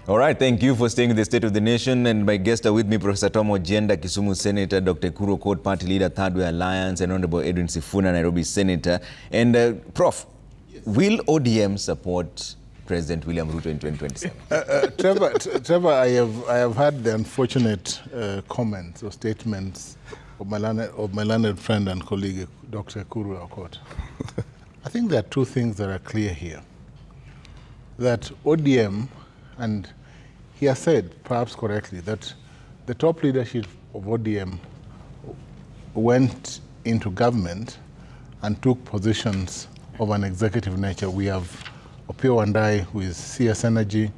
All right, thank you for staying with the State of the Nation. And my guests are with me, Professor Tom Ojienda, Kisumu Senator, Dr. Kuro Court Party Leader, Third Way Alliance, and Honorable Edwin Sifuna, Nairobi Senator. And Prof, yes, will ODM support President William Ruto in 2027? Trevor, I have had the unfortunate comments or statements of my learned friend and colleague, Dr. Kuro Court. I think there are two things that are clear here. That ODM, and he has said, perhaps correctly, that the top leadership of ODM went into government and took positions of an executive nature. We have Opiyo Wandayi, who is CS Energy.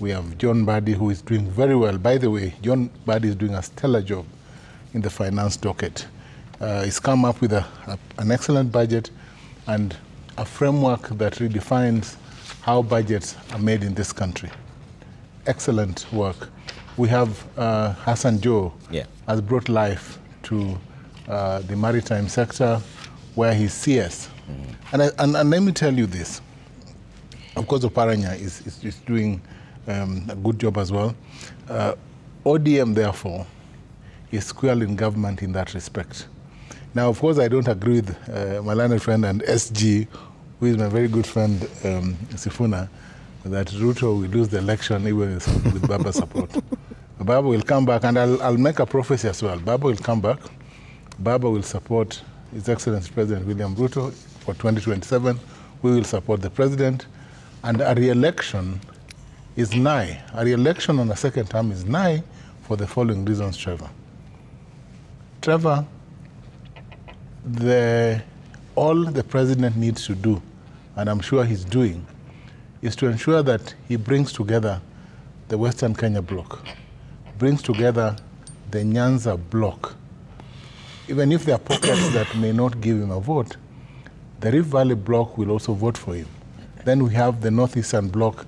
We have John Mbadi, who is doing very well. By the way, John Mbadi is doing a stellar job in the finance docket. He's come up with an excellent budget and a framework that redefines how budgets are made in this country. Excellent work. We have Hassan Joe, has brought life to the maritime sector where he's CS. And let me tell you this. Of course, Oparanya is doing a good job as well. ODM, therefore, is squarely in government in that respect. Now, of course, I don't agree with my learned friend and SG, who is my very good friend, Sifuna, that Ruto will lose the election even with Baba's support. Baba will come back, and I'll make a prophecy as well. Baba will come back. Baba will support His Excellency President William Ruto for 2027. We will support the president. And a re-election is nigh. A re-election on a second term is nigh for the following reasons, Trevor. Trevor, all the president needs to do, and I'm sure he's doing, is to ensure that he brings together the Western Kenya bloc, brings together the Nyanza bloc. Even if there are pockets that may not give him a vote, the Rift Valley bloc will also vote for him. Then we have the Northeastern bloc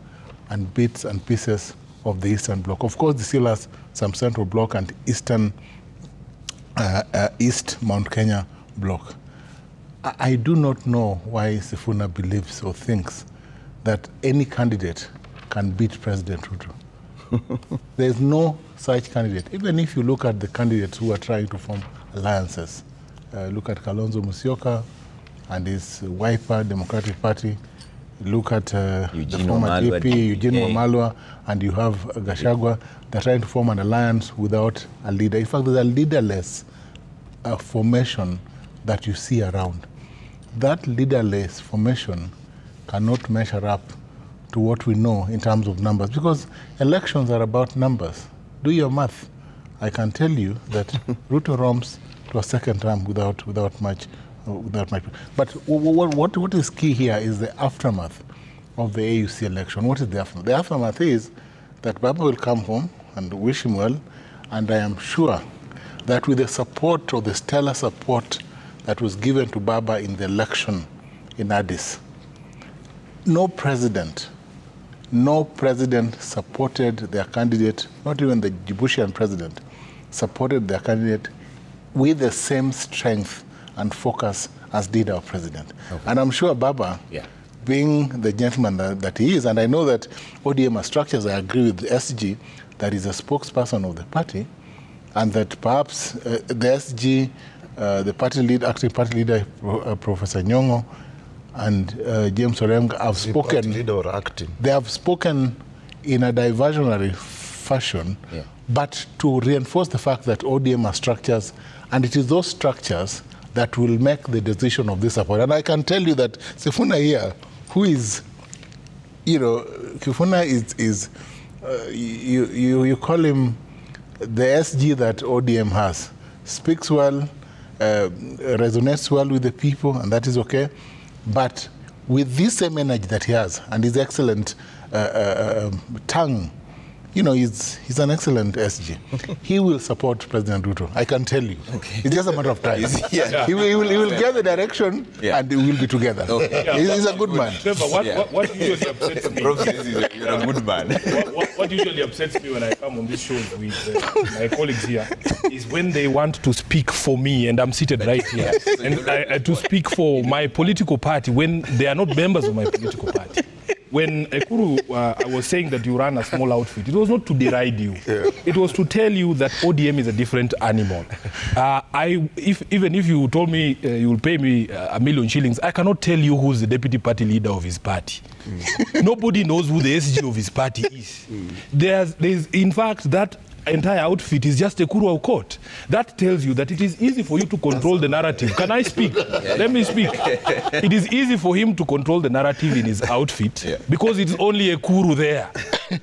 and bits and pieces of the Eastern bloc. Of course, the still has some Central bloc and Eastern, East Mount Kenya bloc. I do not know why Sifuna believes or thinks that any candidate can beat President Ruto. There's no such candidate. Even if you look at the candidates who are trying to form alliances, look at Kalonzo Musyoka and his Wiper Democratic Party, look at the former GP, Eugene Wamalwa, and you have Gachagua. They're trying to form an alliance without a leader. In fact, there's a leaderless formation that you see around. That leaderless formation cannot measure up to what we know in terms of numbers, because elections are about numbers. Do your math. I can tell you that Ruto roams to a second term without much. But what is key here is the aftermath of the AUC election. What is the aftermath? The aftermath is that Baba will come home and wish him well, and I am sure that with the support or the stellar support that was given to Baba in the election in Addis, no president supported their candidate, not even the Djiboutian president, supported their candidate with the same strength and focus as did our president. Okay. And I'm sure Baba, being the gentleman that he is, and I know that ODM structures, I agree with SG, that is a spokesperson of the party, and that perhaps the SG, the party lead, acting party leader, Professor Nyong'o, and James Orengo have spoken. Leader or acting? They have spoken in a diversionary fashion, but to reinforce the fact that ODM are structures, and it is those structures that will make the decision of this support. And I can tell you that Sifuna here, who is, Sifuna is you call him the SG that ODM has, speaks well, resonates well with the people, and that is okay. But with this same energy that he has and his excellent tongue, he's an excellent SG. He will support President Ruto. I can tell you. Okay. It's just a matter of time. He will get the direction, and we will be together. Okay. He's a good man. Trevor, what usually upsets me? You're a good man. What usually upsets me when I come on these shows with my colleagues here is when they want to speak for me, and I'm seated right here, and to speak for my political party when they are not members of my political party. when Ekuru was saying that you ran a small outfit, it was not to deride you. Yeah. It was to tell you that ODM is a different animal. Even if you told me you will pay me $1 million shillings, I cannot tell you who's the deputy party leader of his party. Nobody knows who the SG of his party is. There's in fact, that entire outfit is just a Ekuru coat. That tells you that it is easy for you to control the narrative. Can I speak? Let me speak. It is easy for him to control the narrative in his outfit because it's only a Ekuru there.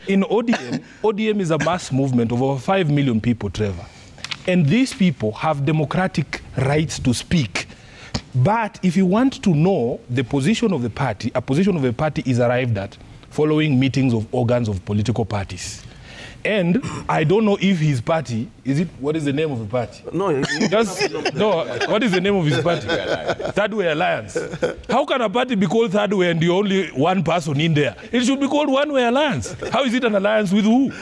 In ODM, ODM is a mass movement of over 5 million people, Trevor. And these people have democratic rights to speak. But if you want to know the position of the party, a position of a party is arrived at following meetings of organs of political parties. And I don't know if his party, what is the name of the party? No, what is the name of his party? Third Way Alliance. How can a party be called Third Way and you're only one person in there? It should be called One Way Alliance. How is it an alliance with who?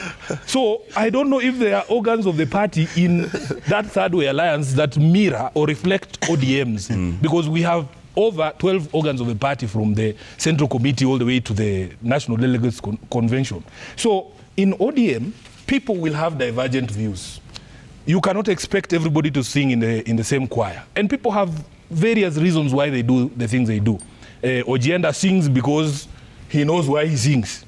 So I don't know if there are organs of the party in that Third Way Alliance that mirror or reflect ODMs, because we have over 12 organs of the party from the Central Committee all the way to the National Delegates Convention. So in ODM, people will have divergent views. You cannot expect everybody to sing in the same choir. And people have various reasons why they do the things they do. Ojienda sings because he knows why he sings.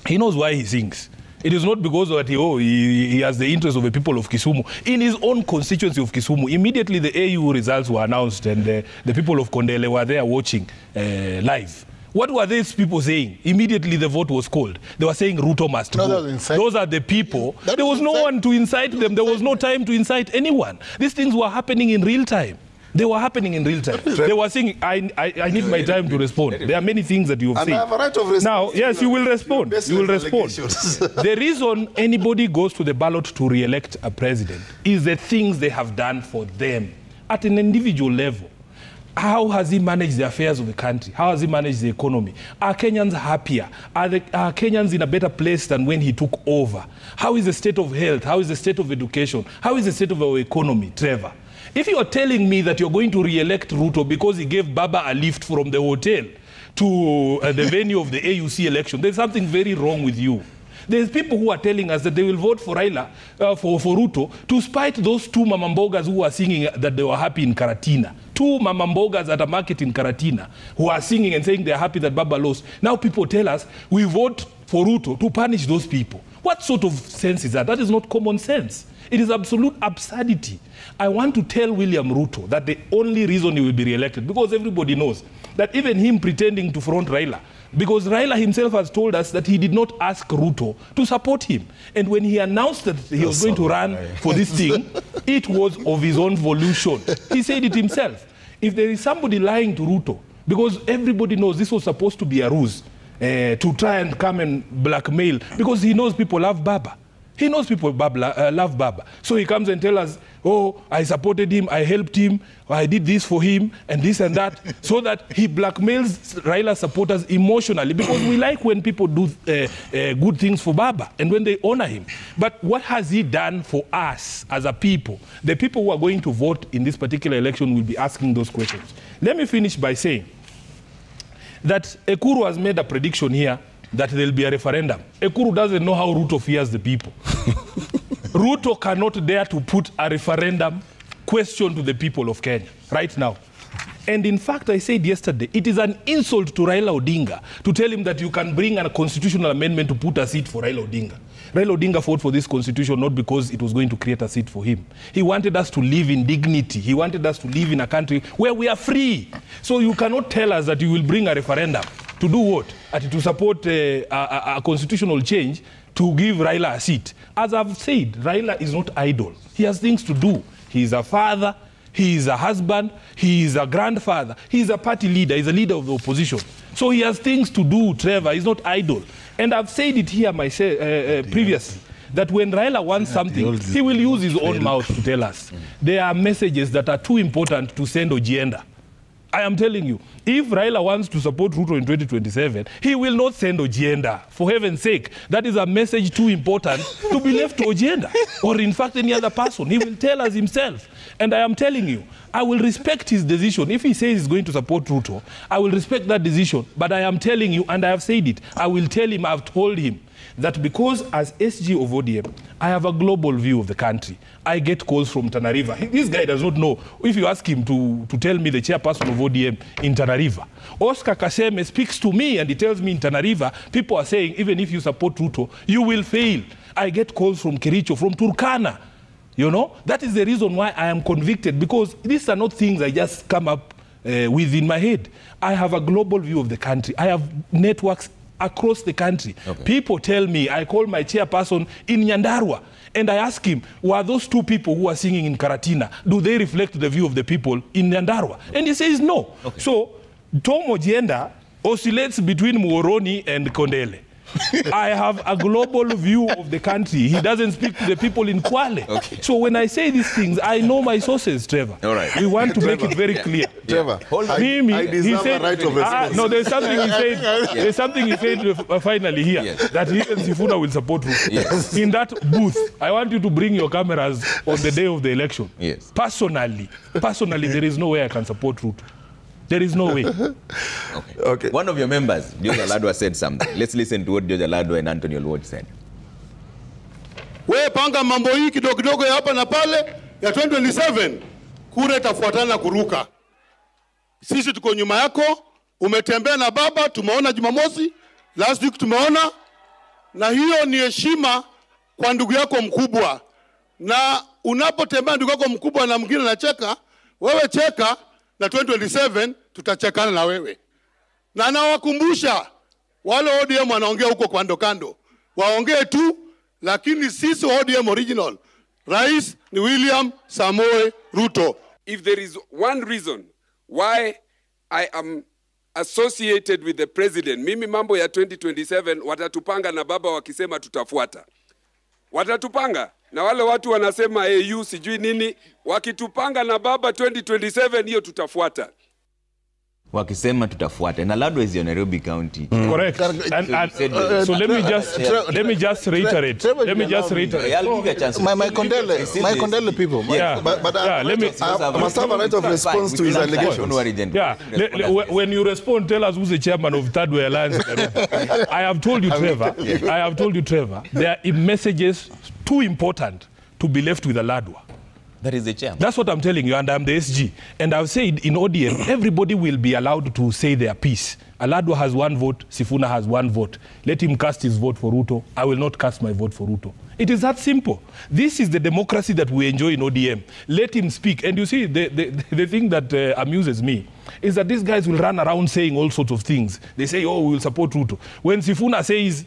He knows why he sings. It is not because that he has the interest of the people of Kisumu. In his own constituency of Kisumu, immediately the AU results were announced and the people of Kondele were there watching live. What were these people saying? Immediately the vote was called. They were saying Ruto must go. Those are the people. There was no one to incite them. There was no time to incite anyone. These things were happening in real time. They were happening in real time. They were saying, I need my time to respond. There are many things that you have said. I have a right of response. Now, yes, you will respond. You will respond. The reason anybody goes to the ballot to re-elect a president is the things they have done for them at an individual level. How has he managed the affairs of the country? How has he managed the economy? Are Kenyans happier? Are Kenyans in a better place than when he took over? How is the state of health? How is the state of education? How is the state of our economy, Trevor? If you are telling me that you're going to re-elect Ruto because he gave Baba a lift from the hotel to the venue of the AUC election, there's something very wrong with you. There's people who are telling us that they will vote for Raila, for Ruto, to spite those two mamambogas who are singing that they were happy in Karatina. Two mamambogas at a market in Karatina who are singing and saying they're happy that Baba lost. Now people tell us we vote for Ruto to punish those people. What sort of sense is that? That is not common sense. It is absolute absurdity. I want to tell William Ruto that the only reason he will be re-elected, because everybody knows that even him pretending to front Raila, because Raila himself has told us that he did not ask Ruto to support him. And when he announced that he was going to run for this thing, it was of his own volition. He said it himself. If there is somebody lying to Ruto, because everybody knows this was supposed to be a ruse to try and come and blackmail, because he knows people love Baba. He knows people love Baba. So he comes and tells us, oh, I supported him, I helped him, I did this for him, and this and that, so that he blackmails Raila supporters emotionally, because we like when people do good things for Baba and when they honor him. But what has he done for us as a people? The people who are going to vote in this particular election will be asking those questions. Let me finish by saying that Ekuru has made a prediction here that there will be a referendum. Ekuru doesn't know how Ruto fears the people. Ruto cannot dare to put a referendum question to the people of Kenya right now. And in fact, I said yesterday, it is an insult to Raila Odinga to tell him that you can bring a constitutional amendment to put a seat for Raila Odinga. Raila Odinga fought for this constitution not because it was going to create a seat for him. He wanted us to live in dignity. He wanted us to live in a country where we are free. So you cannot tell us that you will bring a referendum. To do what? To support a constitutional change to give Raila a seat. As I've said, Raila is not idle. He has things to do. He is a father, he is a husband, he is a grandfather, he is a party leader, he is a leader of the opposition. So he has things to do, Trevor. He's not idle. And I've said it here myself previously, that when Raila wants something, he will use his own mouth to tell us. There are messages that are too important to send Ojienda. I am telling you, if Raila wants to support Ruto in 2027, he will not send Ojienda. For heaven's sake, that is a message too important to be left to Ojienda or in fact any other person. He will tell us himself. And I am telling you, I will respect his decision. If he says he's going to support Ruto, I will respect that decision. But I am telling you, and I have said it, I will tell him, I've told him, that because as SG of ODM, I have a global view of the country. I get calls from Tana River. This guy does not know. If you ask him to tell me the chairperson of ODM in Tana River, Oscar Kaseme speaks to me and he tells me in Tana River, people are saying, even if you support Ruto, you will fail. I get calls from Kericho, from Turkana. You know, that is the reason why I am convicted, because these are not things I just come up within my head. I have a global view of the country. I have networks across the country. Okay. People tell me, I call my chairperson in Nyandarua, and I ask him, were those two people who are singing in Karatina, do they reflect the view of the people in Nyandarua? And he says no. Okay. So, Tom Ojienda oscillates between Muoroni and Kondele. I have a global view of the country. He doesn't speak to the people in Kwale. Okay. So when I say these things, I know my sources, Trevor. All right. We want to make it very clear. Trevor, I deserve a right of response. No, there's something he said. There's something he said finally here, that he and Sifuna will support Ruto. Yes. In that booth, I want you to bring your cameras on the day of the election. Yes. Personally, there is no way I can support Ruto. There is no way. Okay. One of your members, George Aladwa, said something. Let's listen to what George Aladwa and Anthony Olwot said. We panga mambo hii kidogo kidogo ya hapa na pale ya 2027 kura itafuatana kuruka. Sisi tuko nyuma yako, umetembea na baba, tumeona Jumamosi, last week tumeona, na hiyo ni heshima kwa ndugu yako mkubwa. Na unapotembea ndugu yako mkubwa na mwingine anacheka, wewe cheka, na 2027 tutachekana na wewe. Na nawakumbusha wale ODM wanaongea huko kando kando, waongee tu, lakini sisi ODM original, Rais ni William Samoei Ruto. If there is one reason why I am associated with the president, mimi mambo ya 2027 watatupanga na baba wakisema tutafuata. Watatupanga. Na wale watu wanasema AU sijui nini, wakitupanga na baba 2027 hiyo tutafuata. Wakisema tutafuata. Na Aladwa is your Nairobi County. Correct. So let me just reiterate. I'll give you a chance. My condole people. Yeah. But let me. I must have a right of response to his allegations. Yeah. When you respond, tell us who's the chairman of Third Way Alliance. I have told you, Trevor. There are messages too important to be left with Aladwa. That is the chairman. That's what I'm telling you, and I'm the SG. And I've said in ODM, everybody will be allowed to say their piece. Aladwa has one vote, Sifuna has one vote. Let him cast his vote for Ruto. I will not cast my vote for Ruto. It is that simple. This is the democracy that we enjoy in ODM. Let him speak. And you see, the thing that amuses me is that these guys will run around saying all sorts of things. They say, oh, we will support Ruto. When Sifuna says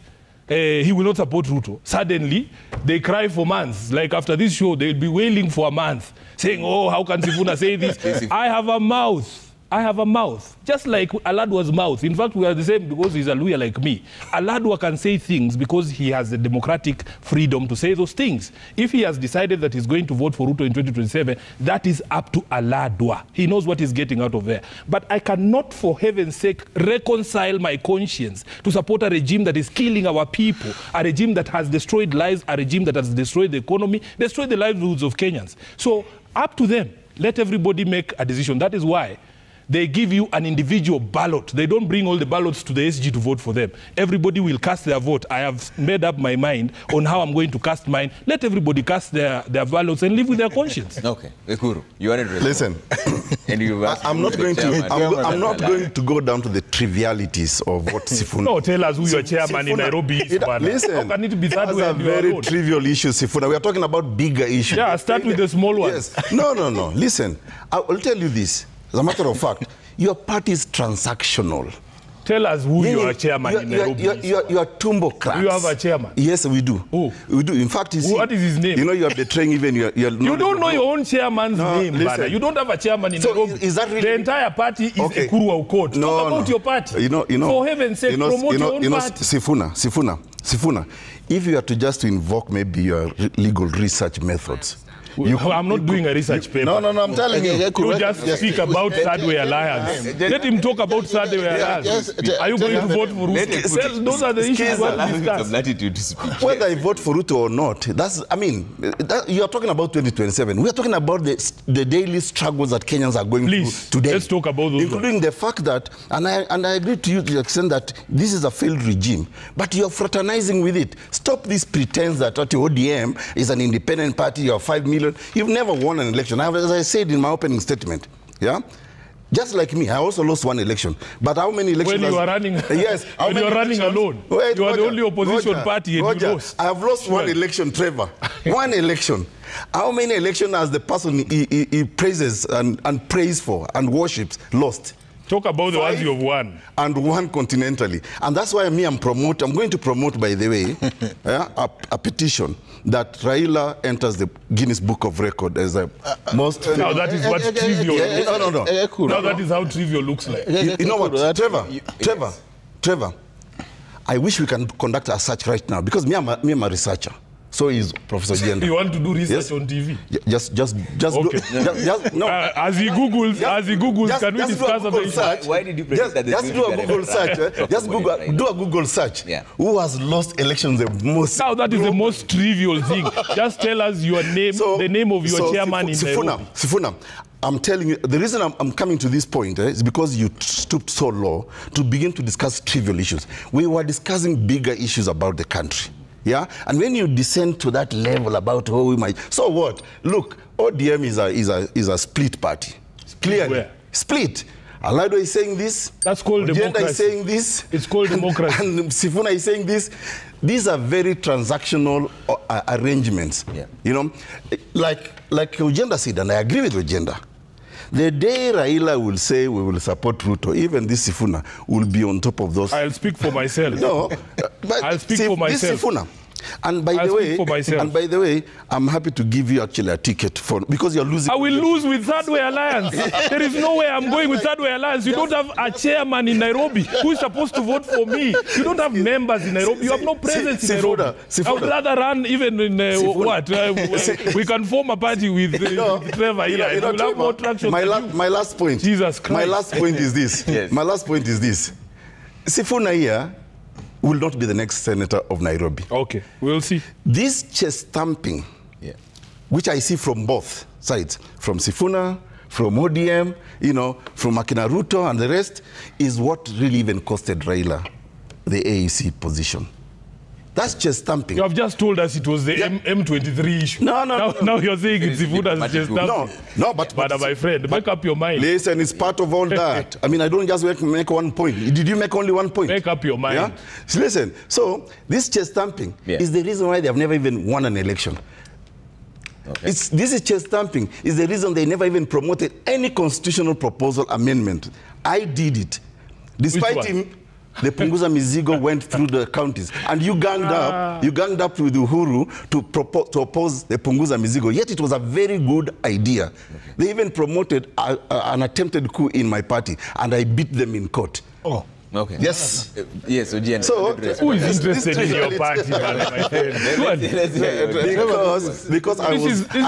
he will not support Ruto, suddenly they cry for months. Like after this show, they'll be wailing for a month, saying, oh, how can Sifuna say this? I have a mouth. Just like Aladwa's mouth. In fact, we are the same because he's a lawyer like me. Aladwa can say things because he has the democratic freedom to say those things. If he has decided that he's going to vote for Ruto in 2027, that is up to Aladwa. He knows what he's getting out of there. But I cannot, for heaven's sake, reconcile my conscience to support a regime that is killing our people, a regime that has destroyed lives, a regime that has destroyed the economy, destroyed the livelihoods of Kenyans. So, up to them. Let everybody make a decision. That is why they give you an individual ballot. They don't bring all the ballots to the SG to vote for them. Everybody will cast their vote. I have made up my mind on how I'm going to cast mine. Let everybody cast their ballots and live with their conscience. Okay. Ekuru, you want to listen. And you I'm not going to go down to the trivialities of what Sifuna. No, tell us who your chairman in Nairobi is. Listen, how can it be that way? That's a very trivial issue, Sifuna. We are talking about bigger issues. Yeah, start with the small ones. Yes. No. Listen, I will tell you this. As a matter of fact, your party is transactional. Tell us who your chairman in Nairobi is. You are tumbocrats. Do you have a chairman? Yes, we do. Who? We do. In fact, what is his name? You know, you are betraying even your You don't know your own chairman's name, brother. You don't have a chairman in Nairobi. Is that really? The entire party is Ekuru Aukot. Talk about your party. You know, for heaven's sake, promote your own party. Sifuna, if you are to just invoke maybe your legal research methods, I'm not doing a research paper. No, I'm telling you. You just speak about third way alliance. Let him talk about third way alliance. Are you going to vote for Ruto? Those are the issues we want to discuss. Latitude to speak. Whether I vote for Ruto or not, you are talking about 2027. We are talking about the daily struggles that Kenyans are going through today. Let's talk about those including ones. The fact that, and I agree to you to the extent that this is a failed regime, but you're fraternizing with it. Stop this pretense that ODM is an independent party, you have 5 million. You've never won an election. As I said in my opening statement, yeah? Just like me, I also lost one election. But how many elections? When you are running, yes, when you are running alone, wait, you are the only opposition party and you lost. I have lost one election, Trevor. One election. How many elections has the person he praises and prays for and worships lost? Talk about the ones you have won. And one continentally. And that's why I'm going to promote, by the way, a petition that Raila enters the Guinness Book of Record as the most... Now that is what trivial looks like. No. Now that is how trivial looks like. You know what, Trevor, I wish we can conduct a search right now, because me, I'm a researcher. So is Professor Jenda. You want to do research on TV? Just okay. No. As he Googles, can we discuss about it? Why did you predict that? Just do a Google search. Do a Google search. Yeah. Who has lost elections the most? Now that is the most trivial thing. Just tell us your name, the name of your chairman in Nairobi. Sifuna, I'm telling you, the reason I'm coming to this point is because you stooped so low to begin to discuss trivial issues. We were discussing bigger issues about the country. Yeah, and when you descend to that level about how we might, so what? Look, ODM is a split party. Clearly, where? Split. Alado is saying this. That's called democracy. Is saying this. It's called democracy. And Sifuna is saying this. These are very transactional arrangements. Yeah. You know, like Ugenda said, and I agree with Ugenda. The day Raila will say we will support Ruto, even this Sifuna will be on top of those. I'll speak for myself. No, but I'll speak for myself. This Sifuna. And by the way, I'm happy to give you actually a ticket for, because you're losing. I will lose with Third Way Alliance. There is no way I'm going with Third Way Alliance. You don't have a chairman in Nairobi who is supposed to vote for me. You don't have members in Nairobi. You have no presence in Nairobi. I would rather run even in we can form a party with Trevor here. We'll have more traction. My last point. Jesus Christ. My last point is this. Yes. My last point is this. Sifuna here will not be the next senator of Nairobi. Okay, we'll see. This chest stamping, which I see from both sides, from Sifuna, from ODM, you know, from Akina Ruto and the rest, is what really even costed Raila the AEC position. That's chest stamping. You have just told us it was the M23 issue. No. Now you're saying it's Sifuna's chest stamping. No, but my friend, make up your mind. Listen, it's part of all that. I mean, I don't just make one point. Did you make only one point? Make up your mind. Yeah? So listen, so this chest stamping is the reason why they have never even won an election. Okay. This is chest stamping. Is the reason they never even promoted any constitutional proposal amendment. I did it. Despite him, the Punguza Mizigo went through the counties, and you ganged up with Uhuru to oppose the Punguza Mizigo. Yet it was a very good idea. Okay. They even promoted an attempted coup in my party, and I beat them in court. Oh. Okay. Yes. Yes, Ugenda. So, who is interested in your party, man, my friend? Because I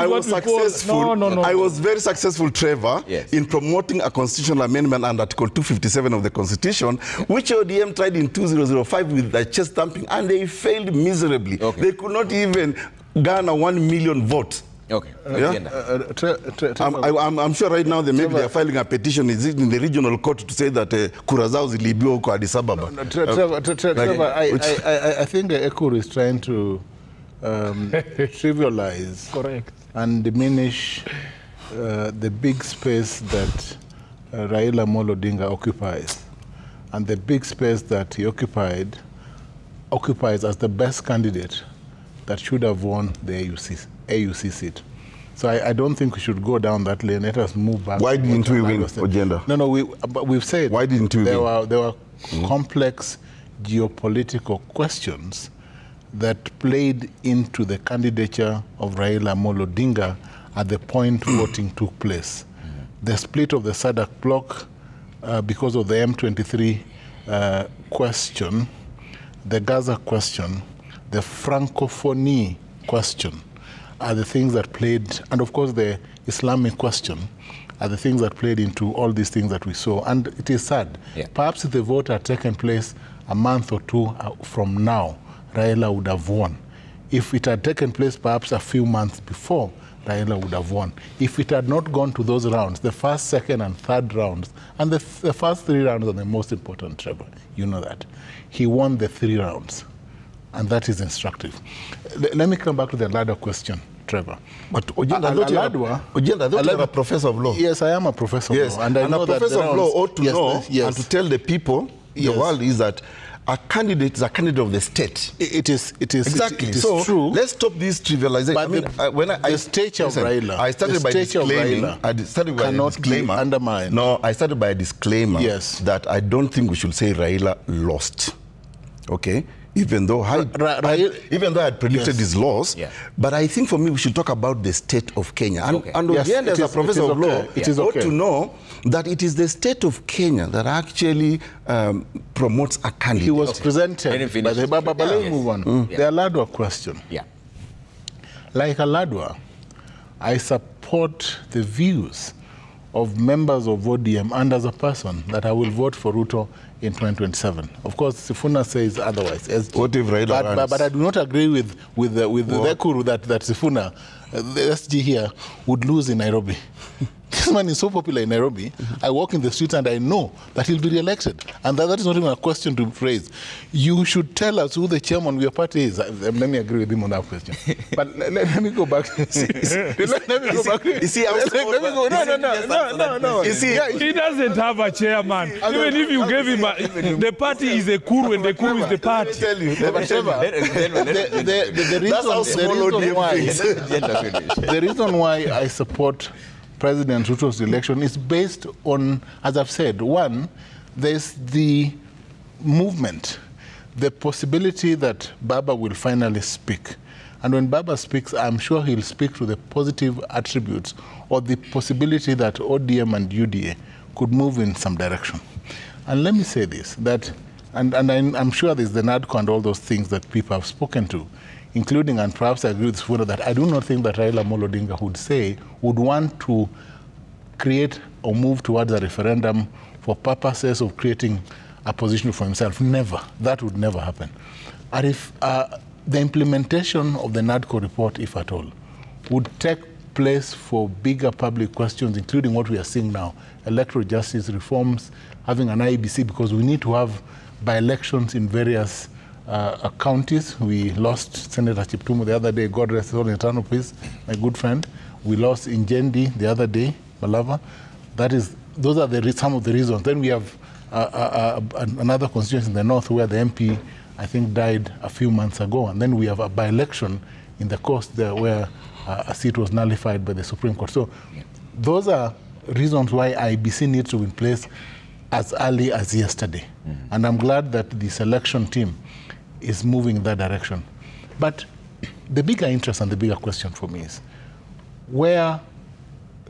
was successful. No. I was very successful, Trevor, in promoting a constitutional amendment under Article 257 of the Constitution, which ODM tried in 2005 with the chest stamping, and they failed miserably. Okay. They could not even garner 1 million votes. Okay. I'm sure right now they are filing a petition in the regional court to say that Kurazao zilibiwa huko Addis Ababa. Trevor, I think Ekuru is trying to trivialize and diminish the big space that Raila Amolo Odinga occupies, and the big space that he occupies as the best candidate that should have won the AUC seat. So I don't think we should go down that lane. Let us move back. Why didn't we win, Ugenda? No, we've said. Why didn't we win? There were complex geopolitical questions that played into the candidature of Raila Amolo Odinga at the point voting took place. The split of the SADC bloc because of the M23 question, the Gaza question, the Francophonie question, are the things that played, and of course the Islamic question are the things that played into all these things that we saw. And it is sad. Yeah. Perhaps if the vote had taken place a month or two from now, Raila would have won. If it had taken place perhaps a few months before, Raila would have won. If it had not gone to those rounds, the first, second, and third rounds, and the first 3 rounds are the most important, Trevor, you know that. He won the 3 rounds, and that is instructive. Let me come back to the Ladwa question, Trevor. But Ojenda, I thought you're a professor of law. Yes, I am a professor of law. And I know a professor of law ought to know and to tell the people, the world, is that a candidate is a candidate of the state. It is exactly. It is so true. Let's stop this trivialization. But the stature of Raila, I started by disclaiming. I started by a disclaimer. Undermined. No, I started by a disclaimer that I don't think we should say Raila lost. Okay. Even though I had predicted his loss, but I think for me we should talk about the state of Kenya. And Ojenda, as a professor of law, ought to know that it is the state of Kenya that actually promotes a candidate. He was presented by the Baba Balai move on. The Ladwa question. Like Ladwa, I support the views of members of ODM and as a person that I will vote for Ruto in 2027. Of course, Sifuna says otherwise. What if Raila runs? But I do not agree with the Ekuru that Sifuna, the SG here, would lose in Nairobi. This man is so popular in Nairobi. I walk in the streets and I know that he'll be re-elected. And that is not even a question to raise. You should tell us who the chairman of your party is. Let me agree with him on that question. But let me go back. No. You see, he doesn't have a chairman. Even if you gave him the party is a Kuru and the Kuru is the party. Let me tell you. The reason why I support President Ruto's election is based on, as I've said, one, there's the movement, the possibility that Baba will finally speak. And when Baba speaks, I'm sure he'll speak to the positive attributes or the possibility that ODM and UDA could move in some direction. And let me say this, that, and I'm sure there's the NADCO and all those things that people have spoken to, including, and perhaps I agree with Sifuna, that I do not think that Raila Amolo Odinga would want to create or move towards a referendum for purposes of creating a position for himself. Never. That would never happen. And if the implementation of the NADCO report, if at all, would take place for bigger public questions, including what we are seeing now, electoral justice reforms, having an IEBC, because we need to have by-elections in various counties. We lost Senator Chiptumo the other day, God rest his soul in eternal peace, my good friend. We lost Injendi the other day, Malava. Those are some of the reasons. Then we have another constituency in the north where the MP, I think, died a few months ago. And then we have a by-election in the coast there where a seat was nullified by the Supreme Court. So those are reasons why IBC needs to be in place as early as yesterday. And I'm glad that the selection team is moving in that direction. But the bigger interest and the bigger question for me is, where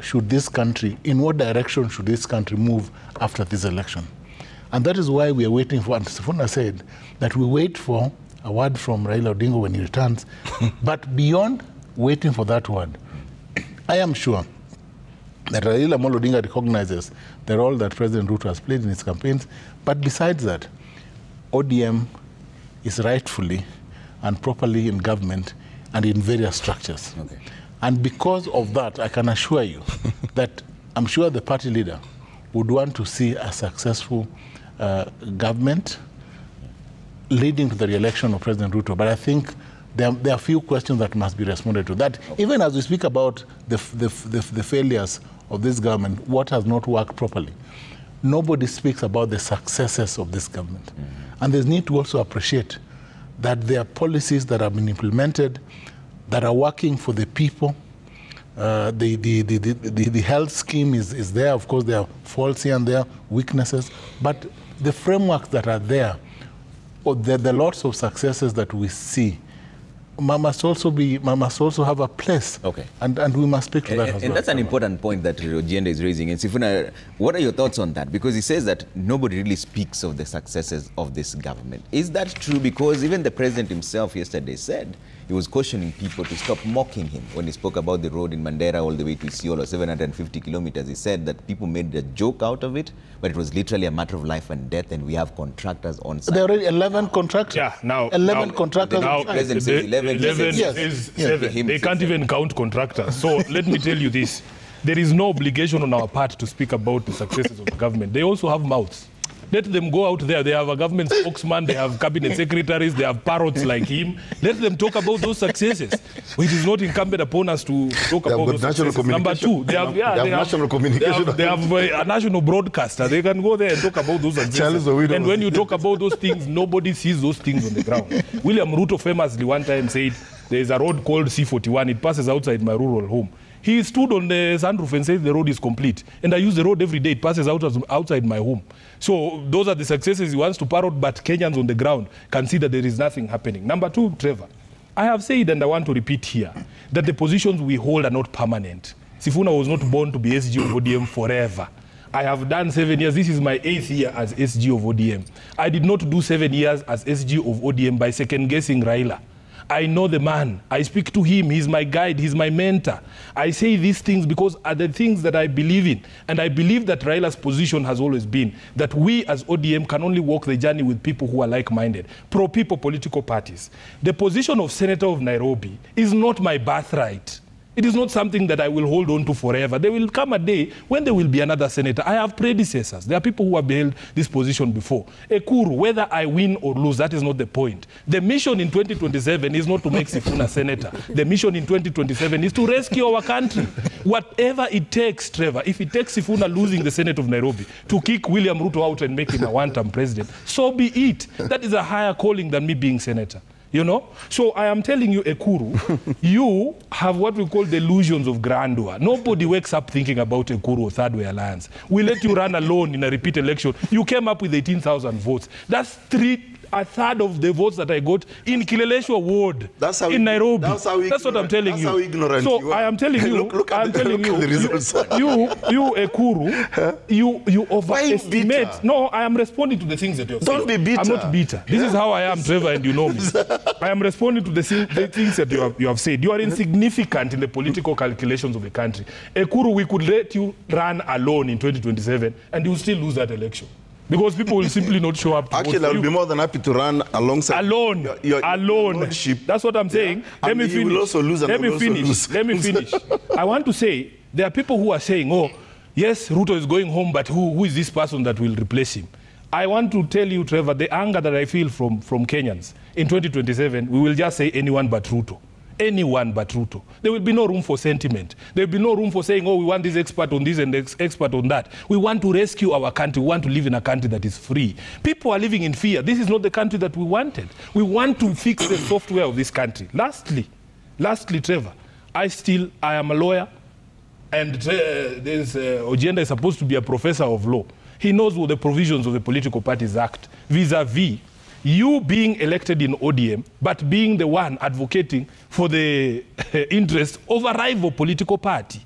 should this country, in what direction should this country move after this election? And that is why we are waiting for, and Sifuna said, that we wait for a word from Raila Odinga when he returns. But beyond waiting for that word, I am sure that Raila Amolo Odinga recognizes the role that President Ruto has played in his campaigns. But besides that, ODM is rightfully and properly in government and in various structures. Okay. And because of that, I can assure you that I'm sure the party leader would want to see a successful government leading to the re-election of President Ruto. But I think there are a few questions that must be responded to. That even as we speak about the failures of this government, what has not worked properly, nobody speaks about the successes of this government. And there's need to also appreciate that there are policies that have been implemented that are working for the people. The health scheme is there. Of course, there are faults here and there, weaknesses. But the frameworks that are there, or the lots of successes that we see, must also have a place. Okay. And we must speak to that as well. And that's an important point that Ojienda is raising. And Sifuna, what are your thoughts on that? Because he says that nobody really speaks of the successes of this government. Is that true? Because even the president himself yesterday said he was cautioning people to stop mocking him when he spoke about the road in Mandera all the way to Isiolo, 750 kilometers. He said that people made a joke out of it, but it was literally a matter of life and death, and we have contractors on site. There are already 11 contractors. Yeah, now 11 contractors. Now, on site. President says 11. is 7. They can't even count contractors. So let me tell you this. There is no obligation on our part to speak about the successes of the government. They also have mouths. Let them go out there. They have a government spokesman, they have cabinet secretaries, they have parrots like him. Let them talk about those successes. It is not incumbent upon us to talk about those successes. Number two, they have national communication. They have a national broadcaster. They can go there and talk about those successes. And when you talk about those things, nobody sees those things on the ground. William Ruto famously one time said, there is a road called C41. It passes outside my rural home. He stood on the sunroof and said the road is complete. And I use the road every day. It passes outside my home. So those are the successes he wants to parrot, but Kenyans on the ground consider there is nothing happening. Number two, Trevor, I have said, and I want to repeat here, that the positions we hold are not permanent. Sifuna was not born to be SG of ODM forever. I have done 7 years. This is my 8th year as SG of ODM. I did not do 7 years as SG of ODM by second-guessing Raila. I know the man. I speak to him. He's my guide. He's my mentor. I say these things because are the things that I believe in. And I believe that Raila's position has always been that we as ODM can only walk the journey with people who are like-minded, pro-people political parties. The position of Senator of Nairobi is not my birthright. It is not something that I will hold on to forever. There will come a day when there will be another senator. I have predecessors. There are people who have held this position before. Ekuru, whether I win or lose, that is not the point. The mission in 2027 is not to make Sifuna senator. The mission in 2027 is to rescue our country. Whatever it takes, Trevor, if it takes Sifuna losing the Senate of Nairobi to kick William Ruto out and make him a one-term president, so be it. That is a higher calling than me being senator. You know? So I am telling you, Ekuru, you have what we call delusions of grandeur. Nobody wakes up thinking about Ekuru or Third Way Alliance. We let you run alone in a repeat election. You came up with 18,000 votes. That's a third of the votes that I got in Kileleshwa ward in Nairobi. That's what I'm telling you. How ignorant so you are. I am telling you, you Ekuru, you overestimate. No, I am responding to the things that you're saying. Don't be bitter. I'm not bitter. This is how I am, Trevor, and you know me. I am responding to the things that you have said. You are insignificant in the political calculations of the country. Ekuru, we could let you run alone in 2027 and you will still lose that election. Because people will simply not show up to Actually, vote for I'll you. be more than happy to run alongside alone. Alone. Lordship. That's what I'm saying. Yeah. Let me you will finish. also lose and Let me also finish. lose. Let me finish. I want to say there are people who are saying, oh, yes, Ruto is going home, but who is this person that will replace him? I want to tell you, Trevor, the anger that I feel from Kenyans in 2027, we will just say anyone but Ruto. Anyone but Ruto. There will be no room for sentiment. There will be no room for saying, oh, we want this expert on this and this expert on that. We want to rescue our country. We want to live in a country that is free. People are living in fear. This is not the country that we wanted. We want to fix the software of this country. Lastly, Trevor, I am a lawyer, and Ojienda is supposed to be a professor of law. He knows what the provisions of the Political Parties Act, vis-a-vis you being elected in ODM, but being the one advocating for the interest of a rival political party.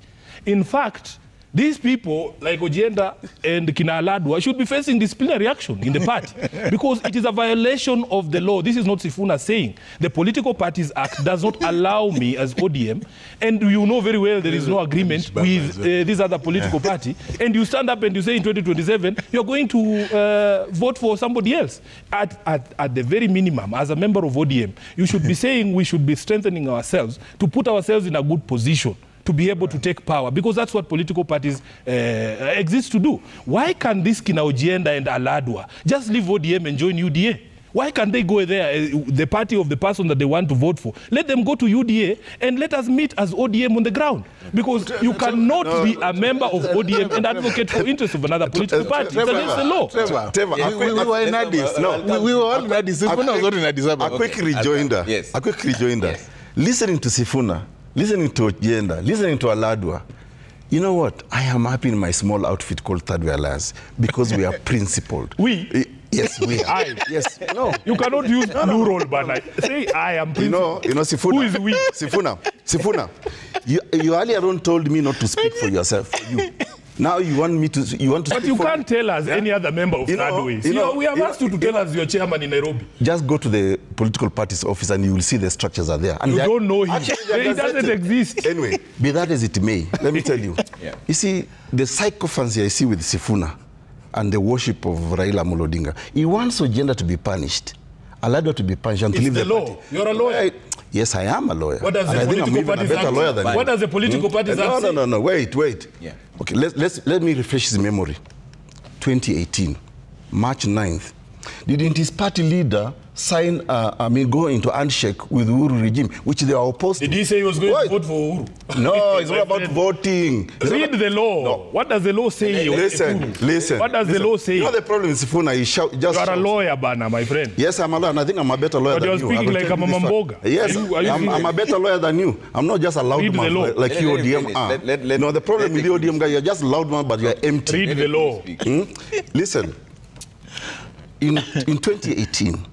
In fact, these people, like Ojienda and Kina Aladwa, should be facing disciplinary action in the party because it is a violation of the law. This is not Sifuna saying. The Political Parties Act does not allow me as ODM, and you know very well there is no agreement with this other political party, and you stand up and you say in 2027, you're going to vote for somebody else. At the very minimum, as a member of ODM, you should be saying we should be strengthening ourselves to put ourselves in a good position to be able to take power, because that's what political parties exist to do. Why can this Kina Ojienda and Aladwa just leave ODM and join UDA? Why can't they go there, the party of the person that they want to vote for? Let them go to UDA and let us meet as ODM on the ground. Because you cannot be a member of ODM and advocate for interests of another political party. It's against the law. We were in Addis. We were all in Addis. Sifuna was not in Addis Ababa. A quick rejoinder. Yes. A quick rejoinder. Yes. Listening to Sifuna, listening to Ojienda, listening to Aladwa, you know what? I am happy in my small outfit called Third Way Alliance because we are principled. Yes, we are. Yes, no. You cannot use plural, but say I am principal. Sifuna. Who is we? Sifuna. You earlier on told me not to speak for yourself. For you. Now you want me to. You want to. But you can't tell us any other member of third ways. We have asked you to tell us your chairman in Nairobi. Just go to the political party's office and you will see the structures are there. And you don't know him. Actually, he doesn't exist. Anyway, be that as it may, let me tell you. You see, the psychophancy I see with Sifuna and the worship of Raila Odinga, he wants Ojenda to be punished, allowed to be punished and to leave the law. party. You're a lawyer. Yes, I am a lawyer. What does the political party say? What does the political party say? No. Wait. Yeah. Okay, let me refresh his memory. 2018, March 9th. Didn't his party leader sign, go into handshake with Uhuru regime, which they are opposed to? Did he say he was going to vote for Uhuru? No, it's not about voting. Read the law. No. What does the law say? Listen. What does the law say? You know the problem is Sifuna, you are a lawyer, Bana, my friend. Yes, I'm a lawyer, and I think I'm a better lawyer than you. But you're speaking like I'm a mamboga. Yes, I'm a better lawyer than you. I'm not just a loud man like you ODM are. No, the problem with the ODM guy, you're just a loud man, but you're empty. Read the law. Listen, in 2018,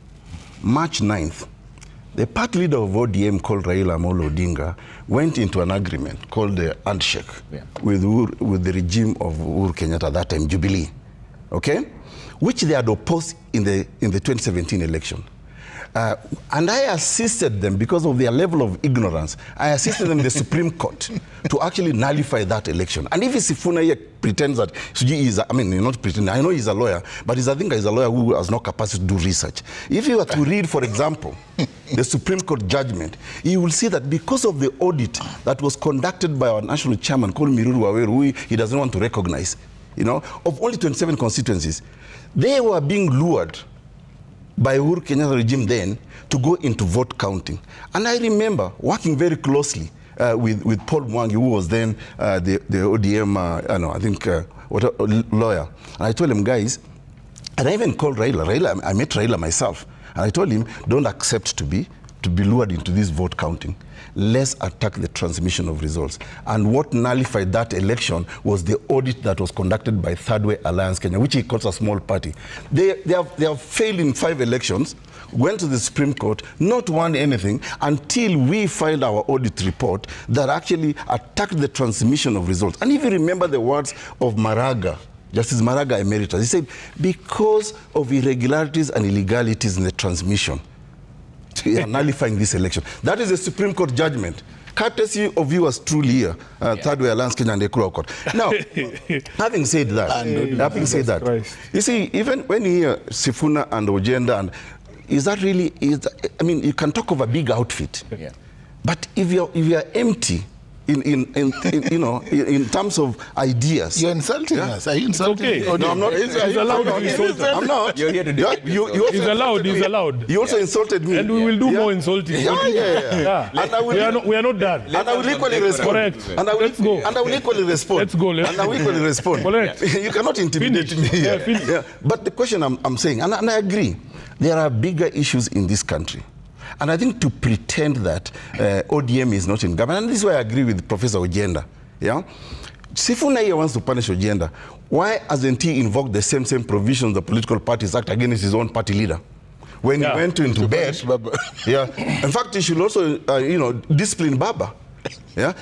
March 9th, the party leader of ODM called Raila Odinga went into an agreement called the handshake with the regime of Uhuru Kenyatta, that time Jubilee, okay, which they had opposed in the 2017 election. And I assisted them because of their level of ignorance. I assisted them in the Supreme Court to actually nullify that election. And if Sifuna here pretends that Suji is, not pretending, I know he's a lawyer, but I think he's a lawyer who has no capacity to do research. If you were to read, for example, the Supreme Court judgment, you will see that because of the audit that was conducted by our national chairman called Miruru Waweru, who he doesn't want to recognize, of only 27 constituencies, they were being lured by Uhuru Kenyatta regime then to go into vote counting. And I remember working very closely with Paul Mwangi, who was then the ODM, lawyer. And I told him, guys, and I even called Raila. I met Raila myself. And I told him, don't accept to be lured into this vote counting. Let's attack the transmission of results. And what nullified that election was the audit that was conducted by Third Way Alliance Kenya, which he calls a small party. They have failed in 5 elections, went to the Supreme Court, not won anything, until we filed our audit report that actually attacked the transmission of results. And if you remember the words of Maraga, Justice Maraga Emeritus, he said, because of irregularities and illegalities in the transmission, we are nullifying this election. That is a Supreme Court judgment. Courtesy of you as truly here, Third Way Alliance Kenya and the Ekuru Court. Now, having said that, you see, even when you hear Sifuna and Ojenda, is that really? You can talk of a big outfit, but if you're empty in terms of ideas, you're insulting us. Are you insulting? Okay. No, I'm not. He's allowed to insult us. I'm not. You're here to do. He's allowed. You also insulted me. And we will do more insulting. Yeah. And we are not done. And I will equally respond. Correct. And I will equally respond. Let's go. And I will equally respond. Correct. You cannot intimidate me. Yeah. But the question I'm saying, and I agree, there are bigger issues in this country. And I think to pretend that ODM is not in government, and this is why I agree with Professor Ojenda. Sifuna here wants to punish Ojenda. Why hasn't he invoked the same provisions the political parties act against his own party leader? When he went into bed, in fact, he should also, discipline Baba.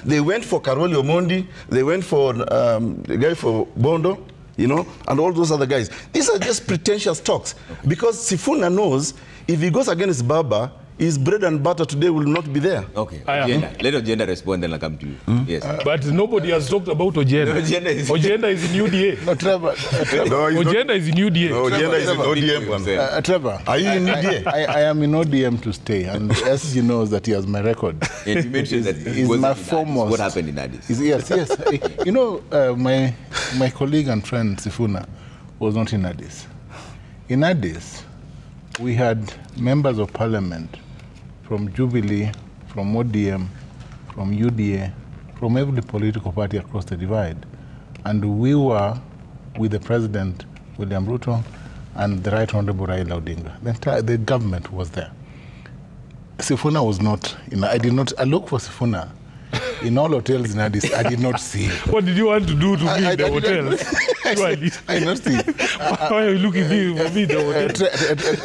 They went for Karoli Omondi, they went for the guy for Bondo, and all those other guys. These are just pretentious talks. Because Sifuna knows if he goes against Baba, his bread and butter today will not be there. Okay. Let Ojenda respond, then I'll come to you. Yes. But nobody has talked about Ojenda. Ojenda is in UDA. No, Trevor. Ojenda is in UDA. No, Ojenda is in ODM. Trevor, are you in UDA? I am in ODM to stay, and SG knows that he has my record. And you mentioned that he's my foremost. What happened in Addis? Yes. My colleague and friend Sifuna was not in Addis. In Addis, we had members of parliament from Jubilee, from ODM, from UDA, from every political party across the divide. And we were with the President, William Ruto, and the Right Honorable Raila Odinga. The government was there. Sifuna was not. I looked for Sifuna in all hotels in Addis. I did not see him. What did you want to do to be in the hotel? I know, Steve. Why are you looking for me, though?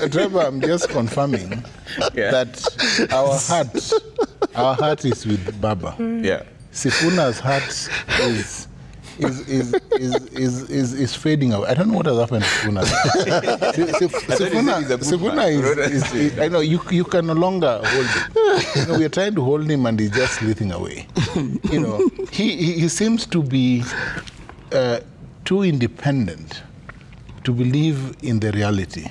Trevor, I'm just confirming that our heart is with Baba. Yeah. Sifuna's heart is fading away. I don't know what has happened to Sifuna. Sifuna is I know you can no longer hold him. We are trying to hold him and he's just slithing away. He seems to be too independent to believe in the reality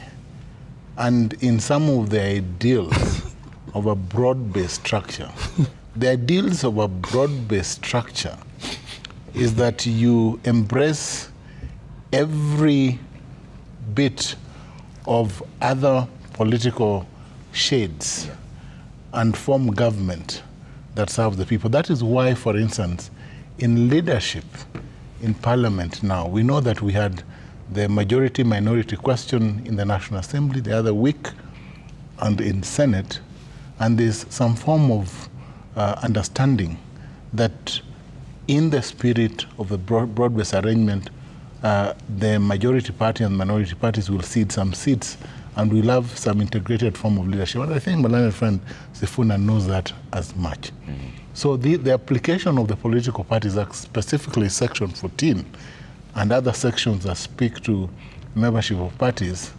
and in some of the ideals of a broad-based structure. The ideals of a broad-based structure is that you embrace every bit of other political shades and form government that serves the people. That is why, for instance, in leadership in Parliament now, we know that we had the majority-minority question in the National Assembly the other week and in Senate, and there's some form of understanding that in the spirit of the broad-based arrangement, the majority party and minority parties will cede some seats and we'll have some integrated form of leadership. And I think my learned friend Sifuna knows that as much. So the application of the Political Parties Act, specifically Section 14, and other sections that speak to membership of parties,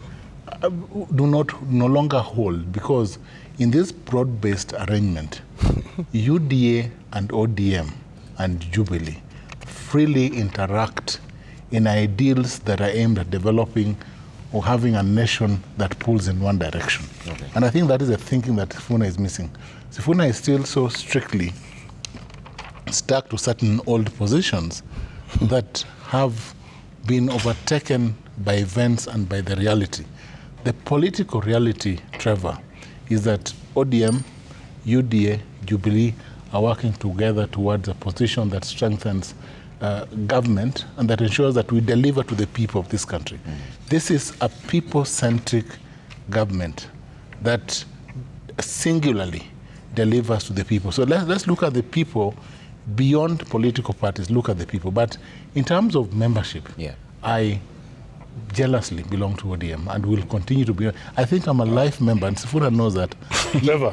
no longer hold, because in this broad-based arrangement, UDA and ODM and Jubilee freely interact in ideals that are aimed at developing or having a nation that pulls in one direction. Okay. And I think that is the thinking that Sifuna is missing. Sifuna is still so strictly stuck to certain old positions that have been overtaken by events and by the reality. The political reality, Trevor, is that ODM, UDA, Jubilee are working together towards a position that strengthens government and that ensures that we deliver to the people of this country. This is a people-centric government that singularly delivers to the people. So let's look at the people beyond political parties, look at the people. But in terms of membership, I jealously belong to ODM and will continue to be. I think I'm a life member, and Sifuna knows that.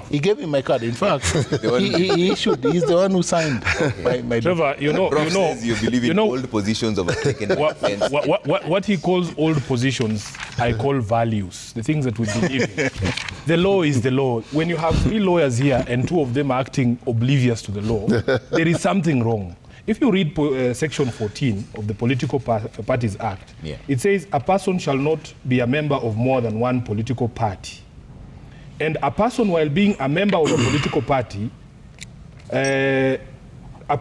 He gave me my card. In fact, he should. He's the one who signed my Trevor, you believe in old positions of what he calls old positions, I call values, the things that we believe in. The law is the law. When you have 3 lawyers here and 2 of them are acting oblivious to the law, there is something wrong. If you read Section 14 of the Political Parties Act, it says a person shall not be a member of more than one political party. And a person, while being a member of a political party, a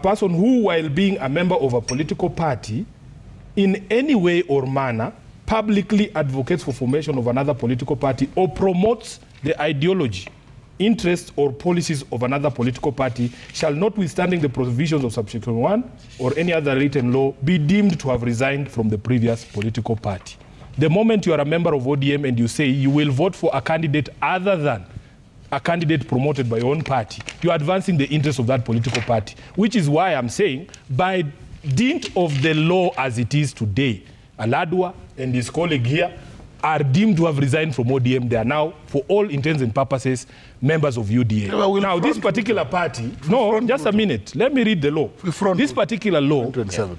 person who, while being a member of a political party, in any way or manner, publicly advocates for formation of another political party or promotes the ideology, interests or policies of another political party shall, notwithstanding the provisions of subsection 1 or any other written law, be deemed to have resigned from the previous political party. The moment you are a member of ODM and you say you will vote for a candidate other than a candidate promoted by your own party, you are advancing the interests of that political party, which is why I'm saying, by dint of the law as it is today, Aladwa and his colleague here are deemed to have resigned from ODM. They are now, for all intents and purposes, members of UDA. Now, this particular party, just a minute, let me read the law. This particular law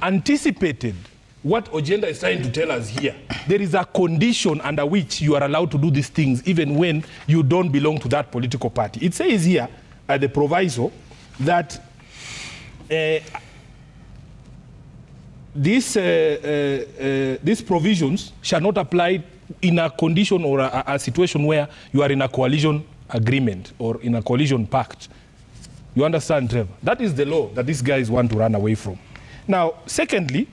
anticipated what Ojenda is trying to tell us here. There is a condition under which you are allowed to do these things even when you don't belong to that political party. It says here at the proviso that these provisions shall not apply in a condition or a situation where you are in a coalition agreement or in a coalition pact. You understand, Trevor? That is the law that these guys want to run away from. Now, secondly,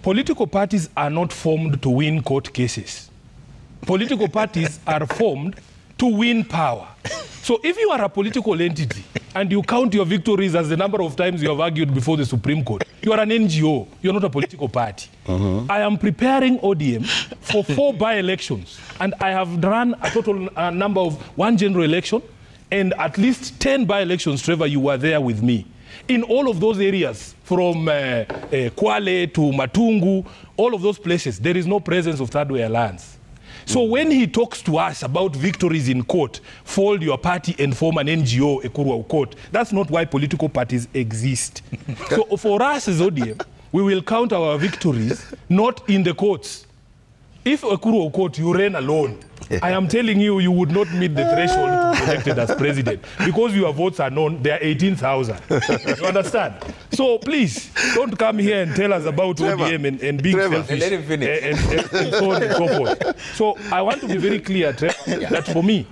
political parties are not formed to win court cases. Political parties are formed to win power. So if you are a political entity and you count your victories as the number of times you have argued before the Supreme Court, you are an NGO, you're not a political party. I am preparing ODM for 4 by-elections, and I have run a total number of 1 general election and at least 10 by-elections. Trevor, you were there with me. In all of those areas, from Kwale to Matungu, all of those places, there is no presence of Third Way Alliance. So when he talks to us about victories in court, fold your party and form an NGO, Ekuru court, that's not why political parties exist. So for us as ODM, we will count our victories not in the courts. If Ekuru court, you ran alone, I am telling you, you would not meet the threshold to be elected as president because your votes are known. They are 18,000. You understand? So please, don't come here and tell us about ODM and being selfish. Let him finish. And so on and so forth. So I want to be very clear, Trevor, that for me,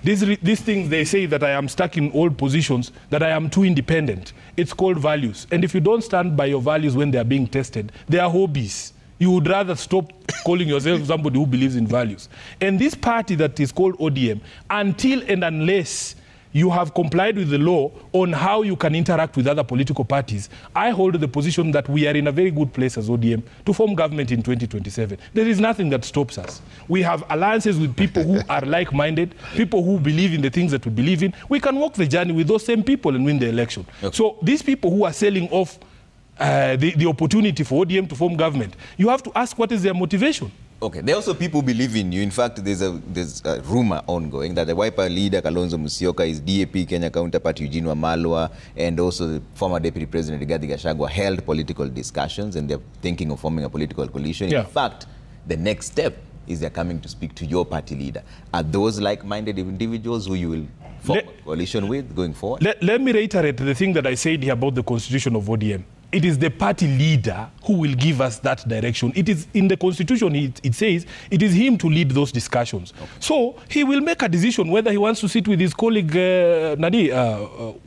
these things they say that I am stuck in old positions, that I am too independent. It's called values. And if you don't stand by your values when they are being tested, they are hobbies. You would rather stop calling yourself somebody who believes in values. And this party that is called ODM, until and unless you have complied with the law on how you can interact with other political parties, I hold the position that we are in a very good place as ODM to form government in 2027. There is nothing that stops us. We have alliances with people who are like-minded, people who believe in the things that we believe in. We can walk the journey with those same people and win the election. Okay. So these people who are selling off the opportunity for ODM to form government, you have to ask what is their motivation. Okay, there are also people who believe in you. In fact, there's a rumor ongoing that the Wiper leader, Kalonzo Musyoka, his DAP Kenya counterpart, Eugene Wamalwa, and also the former Deputy President, Rigathi Gachagua, held political discussions, and they're thinking of forming a political coalition. Yeah. In fact, the next step is they're coming to speak to your party leader. Are those like-minded individuals who you will form a coalition with going forward? Let me reiterate the thing that I said here about the constitution of ODM. It is the party leader who will give us that direction. It is in the constitution, it says it is him to lead those discussions. Okay. So he will make a decision whether he wants to sit with his colleague,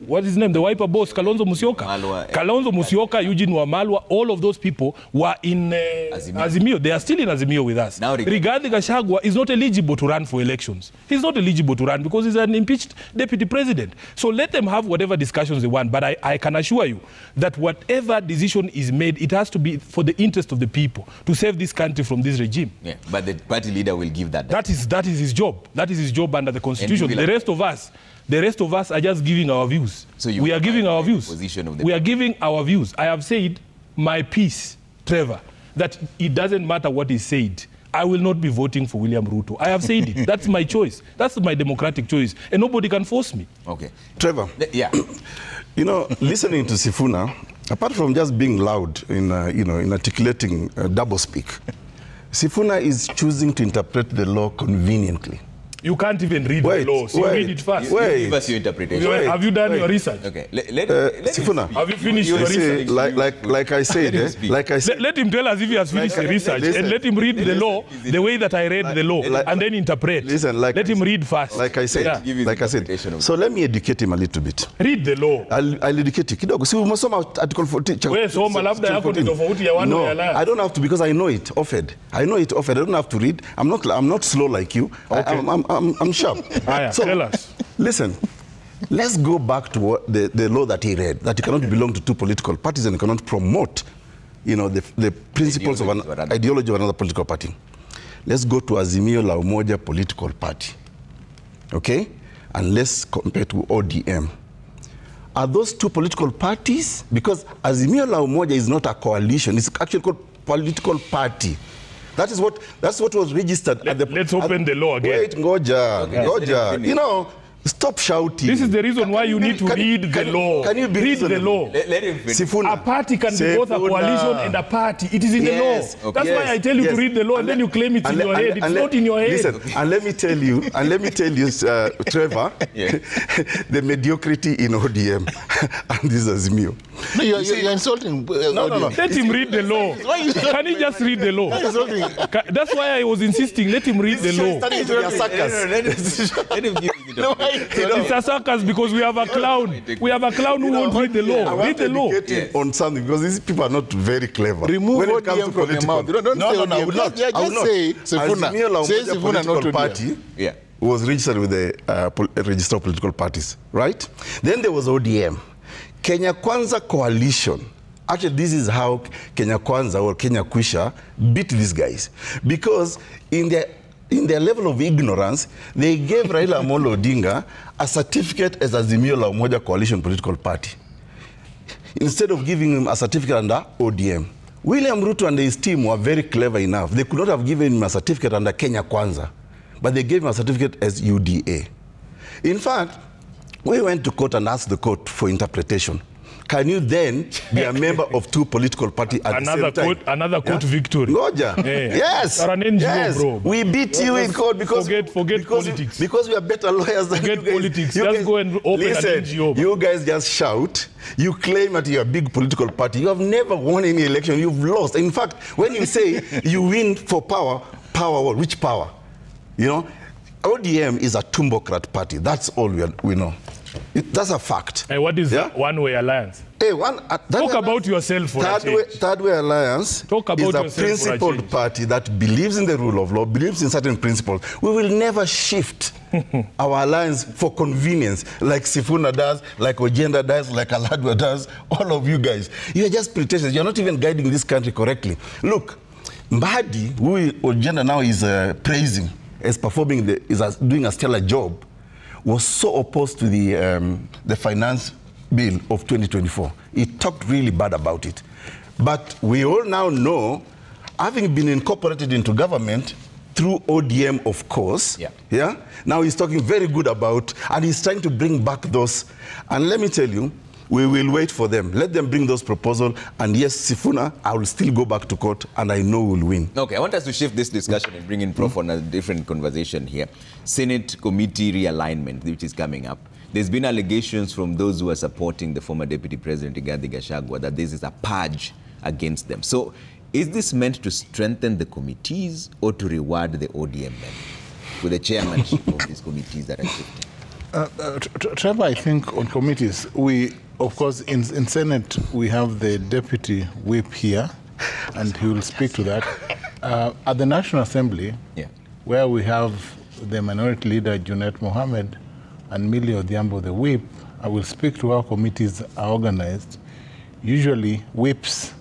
what is his name, the Wiper boss, Kalonzo Musyoka. Kalonzo Musyoka, Eugene Wamalwa, all of those people were in Azimio. They are still in Azimio with us. Now, Rigathi Gachagua is not eligible to run for elections. He's not eligible to run because he's an impeached deputy president. So let them have whatever discussions they want. But I can assure you that whatever decision is made, it has to be for the interest of the people, to save this country from this regime. Yeah, but the party leader will give that. That is his job. That is his job under the constitution. The rest of us are just giving our views. So we are giving our views. We are giving our views. I have said my piece, Trevor, that it doesn't matter what is said. I will not be voting for William Ruto. I have said it. That's my choice. That's my democratic choice. And nobody can force me. Okay. Trevor. Yeah. You know, listening to Sifuna, apart from just being loud in, in articulating doublespeak, Sifuna is choosing to interpret the law conveniently. You can't even read the law, so you read it first. Give us your interpretation. Have you done your research? Okay. Sifuna, have you finished your research? Like I said, let him tell us if he has finished the research, and let him read the law the way that I read the law, and then interpret. Let him read first. Like I said, so let me educate him a little bit. Read the law. I'll educate you. Kidogo, si umesoma article 14. No, I don't have to, because I know it offered. I don't have to read. I'm not slow like you. Okay. I'm sharp. So, tell us. Listen, let's go back to what the law that he read, that you cannot belong to two political parties and you cannot promote, the principles of an ideology of another political party. Let's go to Azimio la Umoja political party, okay? And let's compare to ODM. Are those two political parties? Because Azimio la Umoja is not a coalition, it's actually called political party. That's what was registered at the... Let's open the law again. Wait, Goja. Stop shouting. This is the reason why you need to read the law. Can you read the law? Let him finish. A party can be both a coalition and a party. It is in the law. Okay. That's why I tell you to read the law, and then you claim it's in your head. It's not in your head. Listen, and let me tell you, Trevor, the mediocrity in ODM and this Azimio. No, you're insulting. No. Let him read the law. Can he just read the law? That's why I was insisting. Let him read the law. Let him give you the it's a circus because we have a clown. We have a clown who won't read the law. Read the law. On something, because these people are not very clever. Remove when it comes to from your mouth. No, I will not. Just say Sifuna. Say Sifuna, not to party. Yeah. Was registered with the register of political parties, right? Then there was ODM, Kenya Kwanza coalition. Actually, this is how Kenya Kwanza or Kenya Kwisha beat these guys, because in their in their level of ignorance, they gave Raila Amolo Odinga a certificate as Azimio la Umoja Coalition Political Party, instead of giving him a certificate under ODM. William Ruto and his team were very clever enough. They could not have given him a certificate under Kenya Kwanza, but they gave him a certificate as UDA. In fact, we went to court and asked the court for interpretation. Can you then be a member of two political parties at the same time? Another court victory. Ngoja. Hey. Yes. You're an NGO, yes. bro. We beat you in court because forget politics. Because we are better lawyers than you guys. Forget politics. Just go and open an NGO. You guys just shout. You claim that you're a big political party. You have never won any election. You've lost. In fact, when you say you win for power, which power? You know, ODM is a tumbocrat party. That's all we know. That's a fact. Hey, what is one-way alliance? Hey, talk about yourself for a change. Third Way Alliance is a principled party that believes in the rule of law, believes in certain principles. We will never shift our alliance for convenience, like Sifuna does, like Ojenda does, like Aladwa does, all of you guys. You are just pretentious. You're not even guiding this country correctly. Look, Mbadi, who Ojenda now is praising, is performing, is doing a stellar job, was so opposed to the finance bill of 2024. He talked really bad about it. But we all now know, having been incorporated into government through ODM, of course, now he's talking very good about, and he's trying to bring back those. And let me tell you, we will wait for them. Let them bring those proposals. And yes, Sifuna, I will still go back to court, and I know we'll win. Okay, I want us to shift this discussion and bring in Prof on a different conversation here. Senate committee realignment, which is coming up. There's been allegations from those who are supporting the former Deputy President, Rigathi Gachagua, that this is a purge against them. So is this meant to strengthen the committees or to reward the ODM men with the chairmanship of these committees that are shifting? Trevor, I think on committees, of course, in Senate, we have the deputy whip here, and he will speak to that. At the National Assembly, where we have the minority leader, Junet Mohammed, and Millie Odhiambo, the whip, I will speak to how committees are organized. Usually, whips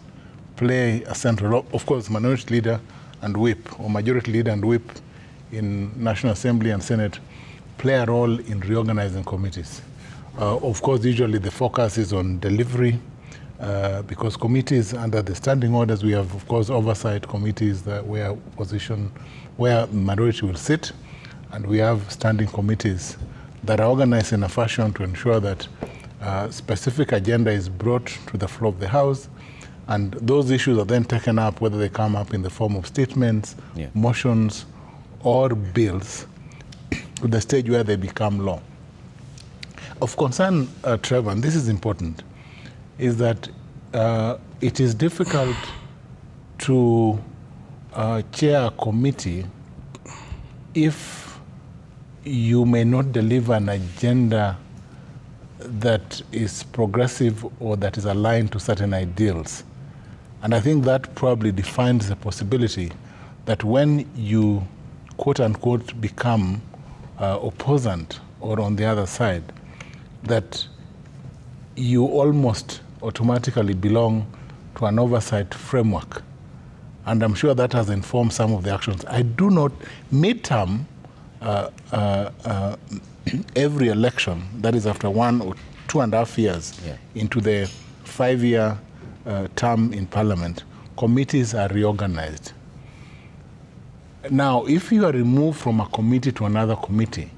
play a central role. Of course, minority leader and whip, or majority leader and whip in National Assembly and Senate play a role in reorganizing committees. Of course, usually the focus is on delivery, because committees under the standing orders, we have, of course, oversight committees where minority will sit, and we have standing committees that are organized in a fashion to ensure that specific agenda is brought to the floor of the House, and those issues are then taken up, whether they come up in the form of statements, motions, or bills, to the stage where they become law. Of concern, Trevor, and this is important, is that it is difficult to chair a committee if you may not deliver an agenda that is progressive or that is aligned to certain ideals. And I think that probably defines the possibility that when you, quote unquote, become opposant or on the other side, that you almost automatically belong to an oversight framework. And I'm sure that has informed some of the actions. I do not, midterm, every election, that is after 1 or 2.5 years into the 5-year term in Parliament, committees are reorganized. Now, if you are removed from a committee to another committee,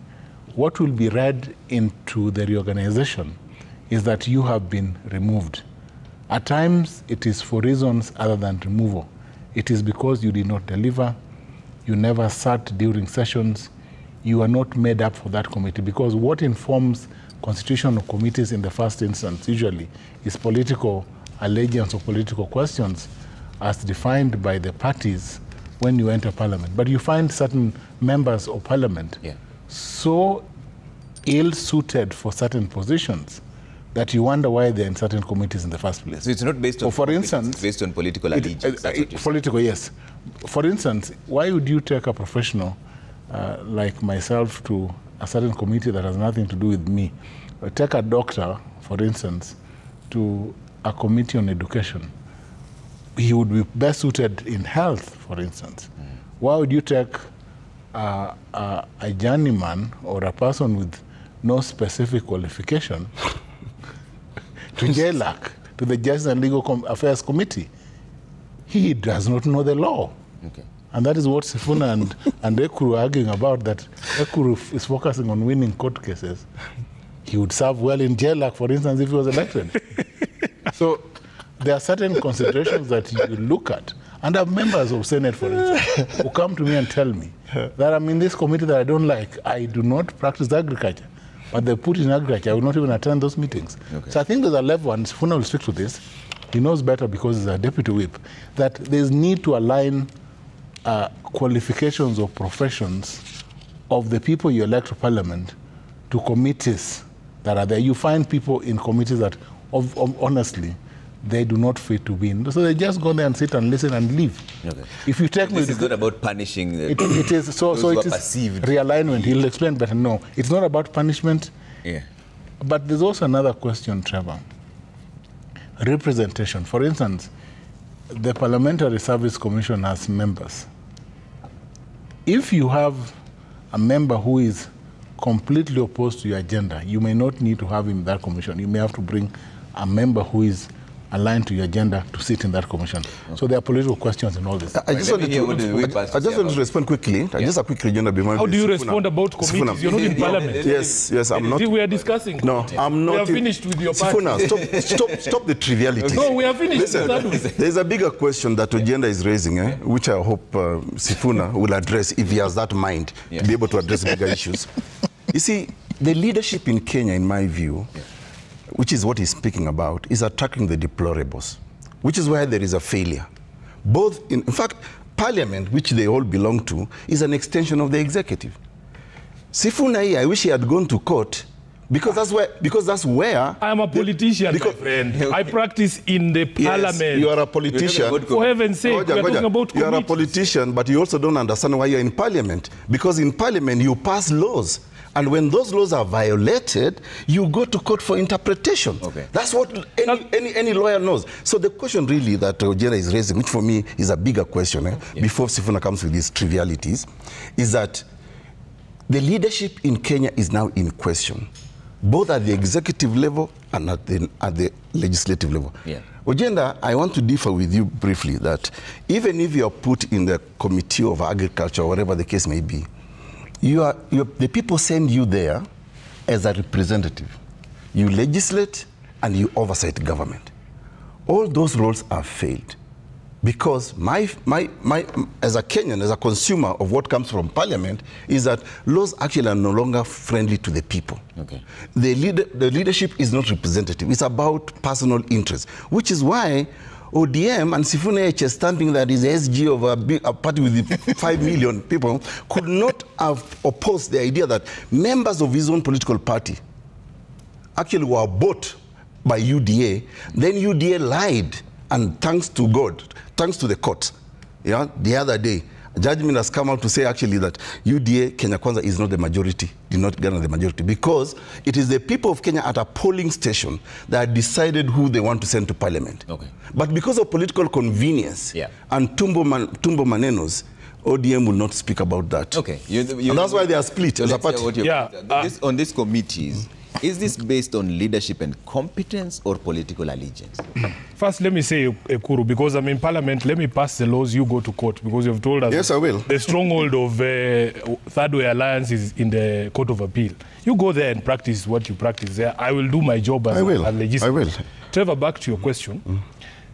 what will be read into the reorganization is that you have been removed. At times, it is for reasons other than removal. It is because you did not deliver, you never sat during sessions, you are not made up for that committee, because what informs constitutional committees in the first instance usually is political allegiance or political questions as defined by the parties when you enter Parliament. But you find certain members of Parliament so ill-suited for certain positions that you wonder why they're in certain committees in the first place. So it's not based on, for instance, it's based on political allegiance. Political, yes. For instance, why would you take a professional like myself to a certain committee that has nothing to do with me? Take a doctor, for instance, to a committee on education. He would be best suited in health, for instance. Why would you take a journeyman or a person with no specific qualification to JLAC, to the Justice and Legal Affairs Committee. He does not know the law. Okay. And that is what Sifuna and Ekuru are arguing about, that Ekuru is focusing on winning court cases. He would serve well in JLAC, for instance, if he was elected. So there are certain considerations that you look at. And I have members of Senate, for instance, who come to me and tell me that I'm in this committee that I don't like. I do not practice agriculture. But they put in agriculture, I will not even attend those meetings. Okay. So I think there's a level, and Sifuna will speak to this, he knows better because he's a deputy whip, that there's need to align qualifications or professions of the people you elect to parliament to committees that are there. You find people in committees that, honestly, they do not fit to be in. So they just go there and sit and listen and leave. Okay. If you take this is not about punishing. It is so it is perceived realignment. He'll explain better. No, it's not about punishment. Yeah. But there's also another question, Trevor. Representation. For instance, the Parliamentary Service Commission has members. If you have a member who is completely opposed to your agenda, you may not need to have him in that commission. You may have to bring a member who is aligned to your agenda to sit in that commission. Okay. So there are political questions in all this. I just want to respond quickly. Yeah. Just a quick agenda. How do you respond about committees? You're not in parliament. Yes, I'm not. We are discussing. No, I'm not. We are finished with your party. Stop the trivialities. No, we are finished. Listen, there's a bigger question that agenda is raising, which I hope Sifuna will address if he has that mind to be able to address bigger issues. You see, the leadership in Kenya, in my view, which is what he's speaking about, is attacking the deplorables, which is where there is a failure. In fact, Parliament, which they all belong to, is an extension of the executive. Sifuna, I wish he had gone to court, because that's where I am a politician, my friend. I practice in the parliament. Yes, you are a politician. For heaven's sake, we are talking about committees. You are a politician, but you also don't understand why you're in parliament. Because in parliament, you pass laws. And when those laws are violated, you go to court for interpretation. Okay. That's what any lawyer knows. So the question really that Ojera is raising, which for me is a bigger question, before Sifuna comes with these trivialities, is that the leadership in Kenya is now in question, both at the executive level and at the legislative level. Yeah. Ojenda, I want to differ with you briefly that even if you are put in the Committee of Agriculture, or whatever the case may be, the people send you there as a representative. You legislate and you oversight government. All those roles have failed because as a Kenyan, as a consumer of what comes from parliament, is that laws actually are no longer friendly to the people. Okay. The leadership is not representative. It's about personal interest, which is why ODM and Sifuna chest stamping that is SG of a party with 5 million people could not have opposed the idea that members of his own political party actually were bought by UDA. Then UDA lied, and thanks to God, thanks to the court, the other day, judgment has come out to say actually that UDA Kenya Kwanza is not the majority, did not garner the majority, because it is the people of Kenya at a polling station that decided who they want to send to parliament. Okay. But because of political convenience and tumbo manenos, ODM will not speak about that. Okay. And that's why they are split as a party. On these committees, is this based on leadership and competence or political allegiance? First, let me say, Ekuru, because I'm in parliament, let me pass the laws, you go to court, because you've told us yes, I will. The stronghold of Third Way Alliance is in the Court of Appeal. You go there and practice what you practice there. I will do my job as a legislator. I will. Trevor, back to your question.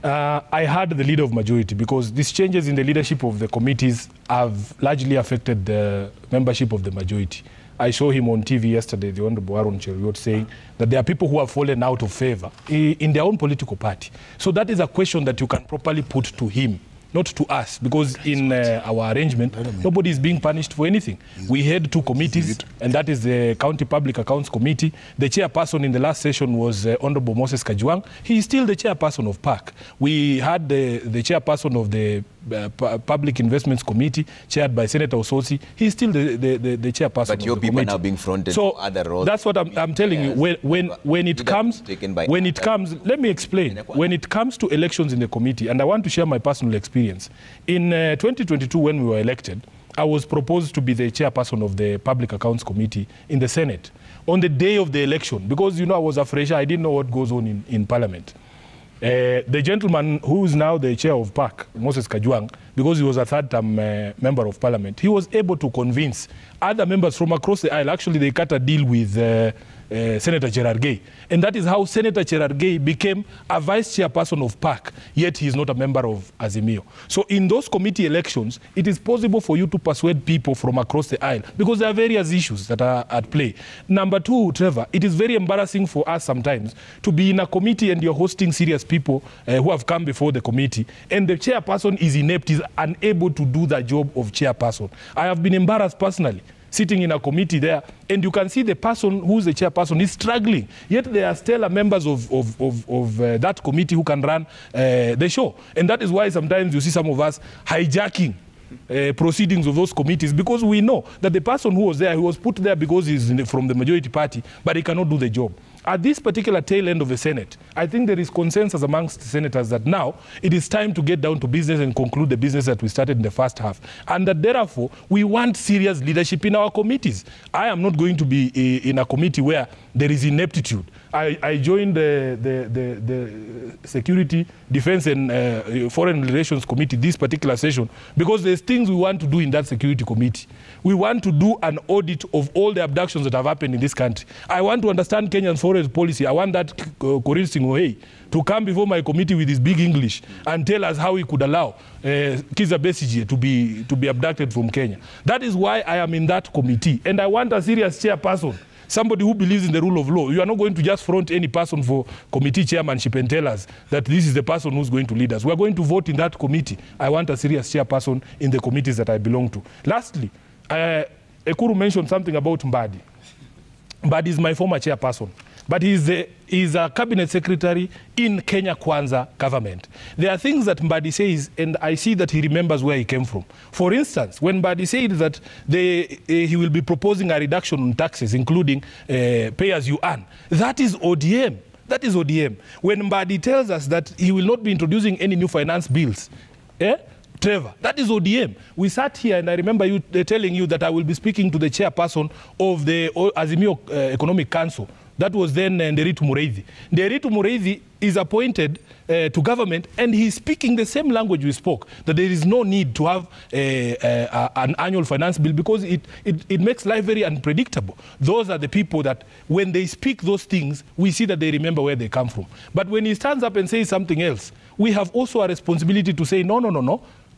I heard the leader of majority because these changes in the leadership of the committees have largely affected the membership of the majority. I saw him on TV yesterday, the Honorable Aaron Cheruiyot, saying that there are people who have fallen out of favor in their own political party. So that is a question that you can properly put to him, not to us, because in our arrangement, nobody is being punished for anything. We had 2 committees, and that is the County Public Accounts Committee. The chairperson in the last session was Honorable Moses Kajwang. He is still the chairperson of PAC. We had the chairperson of the Public Investments Committee, chaired by Senator Ososi. He's still the chairperson. But your of the people committee. now being fronted so to other roles. That's what I'm telling you. When it comes, let me explain. When it comes to elections in the committee, and I want to share my personal experience. In 2022, when we were elected, I was proposed to be the chairperson of the Public Accounts Committee in the Senate on the day of the election, because, you know, I was a fresher, I didn't know what goes on in Parliament. The gentleman who is now the chair of PAC, Moses Kajwang, because he was a third-term member of Parliament, he was able to convince other members from across the aisle. Actually, they cut a deal with Senator Cherargei. And that is how Senator Cherargei became a vice chairperson of PAC, yet he is not a member of Azimio. So in those committee elections, it is possible for you to persuade people from across the aisle, because there are various issues that are at play. Number two, Trevor, it is very embarrassing for us sometimes to be in a committee and you're hosting serious people who have come before the committee, and the chairperson is inept, is unable to do the job of chairperson. I have been embarrassed personally, sitting in a committee there, and you can see the person who's the chairperson is struggling, yet there are still members of that committee who can run the show. And that is why sometimes you see some of us hijacking proceedings of those committees, because we know that the person who was there, he was put there because he's from the majority party, but he cannot do the job. At this particular tail end of the Senate, I think there is consensus amongst senators that now it is time to get down to business and conclude the business that we started in the first half. And that therefore, we want serious leadership in our committees. I am not going to be in a committee where there is ineptitude. I joined the Security, Defense and Foreign Relations Committee this particular session because there's things we want to do in that Security Committee. We want to do an audit of all the abductions that have happened in this country. I want to understand Kenya's foreign policy. I want that Korir Sing'oei to come before my committee with his big English and tell us how he could allow Kizza Besigye to be abducted from Kenya. That is why I am in that committee. And I want a serious chairperson, somebody who believes in the rule of law. You are not going to just front any person for committee chairmanship and tell us that this is the person who's going to lead us. We are going to vote in that committee. I want a serious chairperson in the committees that I belong to. Lastly, Ekuru mentioned something about Mbadi. Mbadi is my former chairperson, but he's a cabinet secretary in Kenya Kwanza government. There are things that Mbadi says, and I see that he remembers where he came from. For instance, when Mbadi said that he will be proposing a reduction in taxes, including pay as you earn, that is ODM. That is ODM. When Mbadi tells us that he will not be introducing any new finance bills, Trevor, that is ODM. We sat here and I remember you telling you that I will be speaking to the chairperson of the Azimio Economic Council. That was then Nderitu Mureithi. Nderitu Mureithi is appointed to government and he's speaking the same language we spoke, that there is no need to have an annual finance bill because it makes life very unpredictable. Those are the people that when they speak those things, we see that they remember where they come from. But when he stands up and says something else, we have also a responsibility to say, no,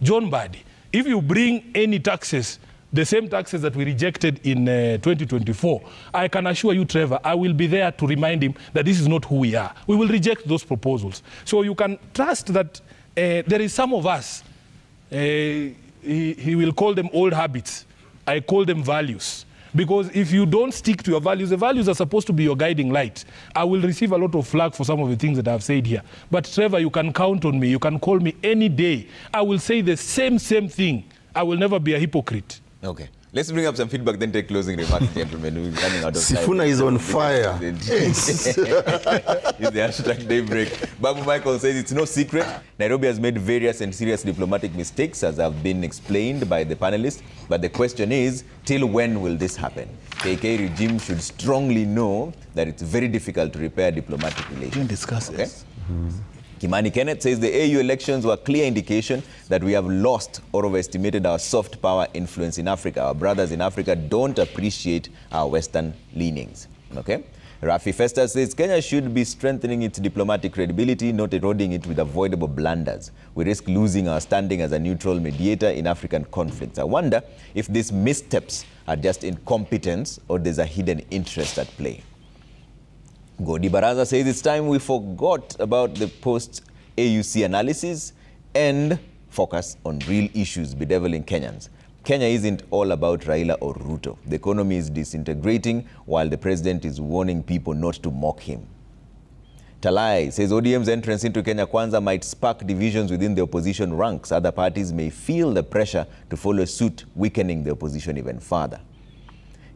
John Mbadi, if you bring any taxes, the same taxes that we rejected in 2024, I can assure you, Trevor, I will be there to remind him that this is not who we are. We will reject those proposals. So you can trust that there is some of us, he will call them old habits. I call them values. Because if you don't stick to your values, the values are supposed to be your guiding light. I will receive a lot of flack for some of the things that I've said here. But Trevor, you can count on me. You can call me any day. I will say the same thing. I will never be a hypocrite. Okay. Let's bring up some feedback, then take closing remarks, gentlemen. We're running out of time. Sifuna is on fire. It's the hashtag daybreak. Babu Michael says it's no secret. Nairobi has made various and serious diplomatic mistakes, as have been explained by the panelists. But the question is, till when will this happen? KK regime should strongly know that it's very difficult to repair diplomatic relations. We can discuss this. Kimani Kenneth says the AU elections were a clear indication that we have lost or overestimated our soft power influence in Africa. Our brothers in Africa don't appreciate our Western leanings. Okay? Rafi Festus says Kenya should be strengthening its diplomatic credibility, not eroding it with avoidable blunders. We risk losing our standing as a neutral mediator in African conflicts. I wonder if these missteps are just incompetence or there's a hidden interest at play. Godi Baraza says it's time we forgot about the post-AUC analysis and focus on real issues bedeviling Kenyans. Kenya isn't all about Raila or Ruto. The economy is disintegrating while the president is warning people not to mock him. Talai says ODM's entrance into Kenya Kwanza might spark divisions within the opposition ranks. Other parties may feel the pressure to follow suit, weakening the opposition even further.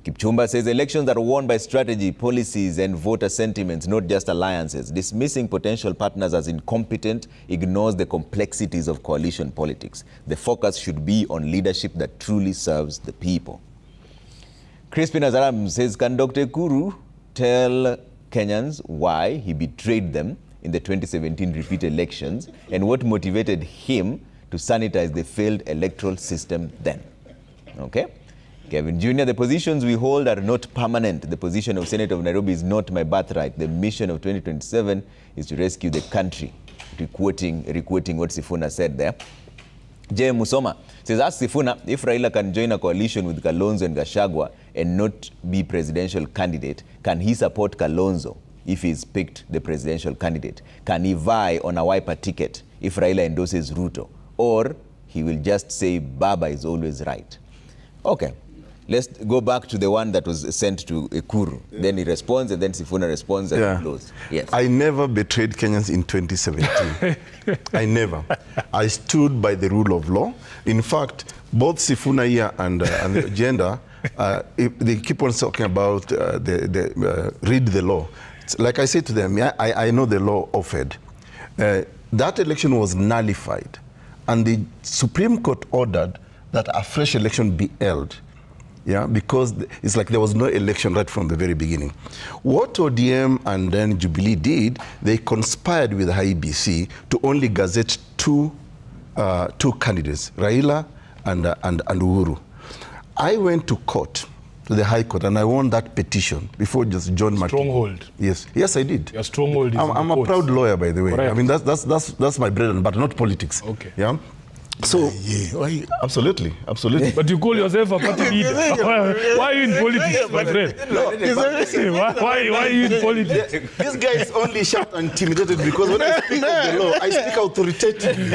Kipchumba says elections are won by strategy, policies, and voter sentiments, not just alliances. Dismissing potential partners as incompetent ignores the complexities of coalition politics. The focus should be on leadership that truly serves the people. Crispin Azaram says, can Dr. Kuru tell Kenyans why he betrayed them in the 2017 repeat elections and what motivated him to sanitize the failed electoral system then? Okay. Kevin Jr., the positions we hold are not permanent. The position of Senator of Nairobi is not my birthright. The mission of 2027 is to rescue the country. Requoting what Sifuna said there. J. Musoma says, ask Sifuna if Raila can join a coalition with Kalonzo and Gachagua and not be presidential candidate, can he support Kalonzo if he's picked the presidential candidate? Can he vie on a Wiper ticket if Raila endorses Ruto? Or he will just say Baba is always right? Okay. Let's go back to the one that was sent to Ekuru. Yeah. Then he responds, and then Sifuna responds, and he closes. Yes. I never betrayed Kenyans in 2017. I never. I stood by the rule of law. In fact, both Sifuna here and the agenda, they keep on talking about read the law. Like I said to them, I know the law offered. That election was nullified, and the Supreme Court ordered that a fresh election be held. Yeah, because it's like there was no election right from the very beginning. What ODM and then Jubilee did, they conspired with the IEBC to only gazette two candidates, Raila and Uhuru. I went to court, to the High Court, and I won that petition before just John Martin. Stronghold. Yes, I did. Your stronghold is I'm a proud lawyer, by the way. Correct. I mean, that's my bread and butter, not politics. Okay. Yeah. So, absolutely. But you call yourself a party leader. Why are you in politics, my friend? Why are you in politics? This guy is only shout and intimidated because when I speak of the law, I speak authoritatively.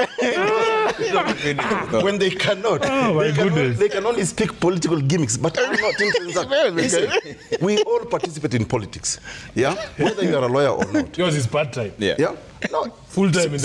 When they cannot. Oh, my goodness. They can only speak political gimmicks, but I'm not into that. Listen, we all participate in politics. Yeah? Whether you are a lawyer or not. Yours is part-time. Yeah? No. Full-time in the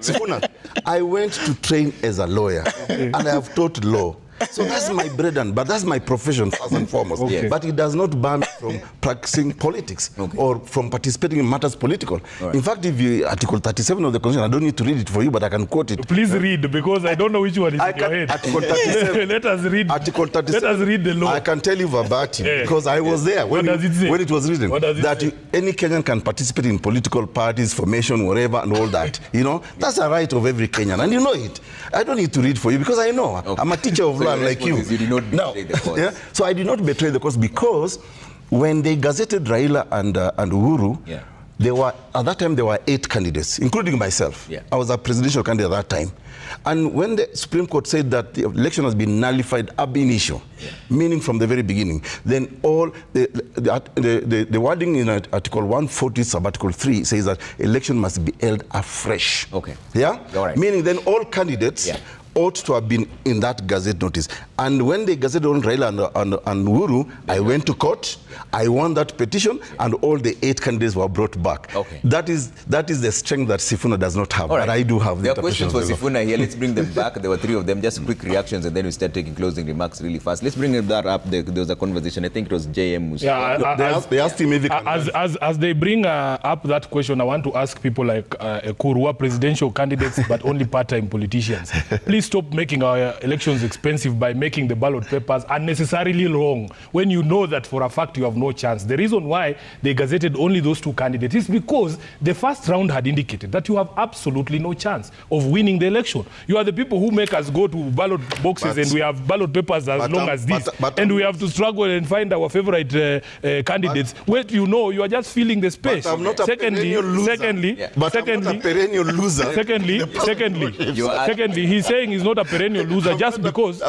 Sifuna, I went to train as a lawyer, and I have taught law. So that's my bread and butter. That's my profession, first and foremost. Okay. But it does not ban me from practicing politics or from participating in matters political. Right. In fact, if you Article 37 of the Constitution, I don't need to read it for you, but I can quote it. Please read, because I don't know which one is in your head. Article 37. Let us read. Article 37. Let us read the law. I can tell you verbatim, because I was there when it was written. That any Kenyan can participate in political parties, formation, whatever, and all that. You know, that's a right of every Kenyan, and you know it. I don't need to read for you, because I know. Okay. I'm a teacher of law like you. You did not betray the cause. Yeah? So I did not betray the cause, because when they gazetted Raila and Uhuru, there were, at that time, there were 8 candidates, including myself. Yeah. I was a presidential candidate at that time. And when the Supreme Court said that the election has been nullified ab initio, meaning from the very beginning, then all the wording in Article 140, sub-Article 3 says that election must be held afresh. Okay. Yeah? All right. Meaning then all candidates ought to have been in that gazette notice. And when they gazetted on Raila and Uhuru, I went to court, I won that petition, and all the 8 candidates were brought back. Okay. That is the strength that Sifuna does not have, but I do have. There are questions for Sifuna here. Let's bring them back. There were 3 of them. Just quick reactions, and then we start taking closing remarks really fast. Let's bring that up. There was a conversation. I think it was JM. They asked him if he can as they bring up that question, I want to ask people like Ekuru, who are presidential candidates but only part-time politicians. Please stop making our elections expensive by making the ballot papers unnecessarily long when you know that for a fact you have no chance. The reason why they gazetted only those 2 candidates is because the first round had indicated that you have absolutely no chance of winning the election. You are the people who make us go to ballot boxes and we have ballot papers as long as this, and we have to struggle and find our favorite candidates. Where you know you are just filling the space. But I'm not a perennial loser. Secondly, he's saying he's not a perennial loser just because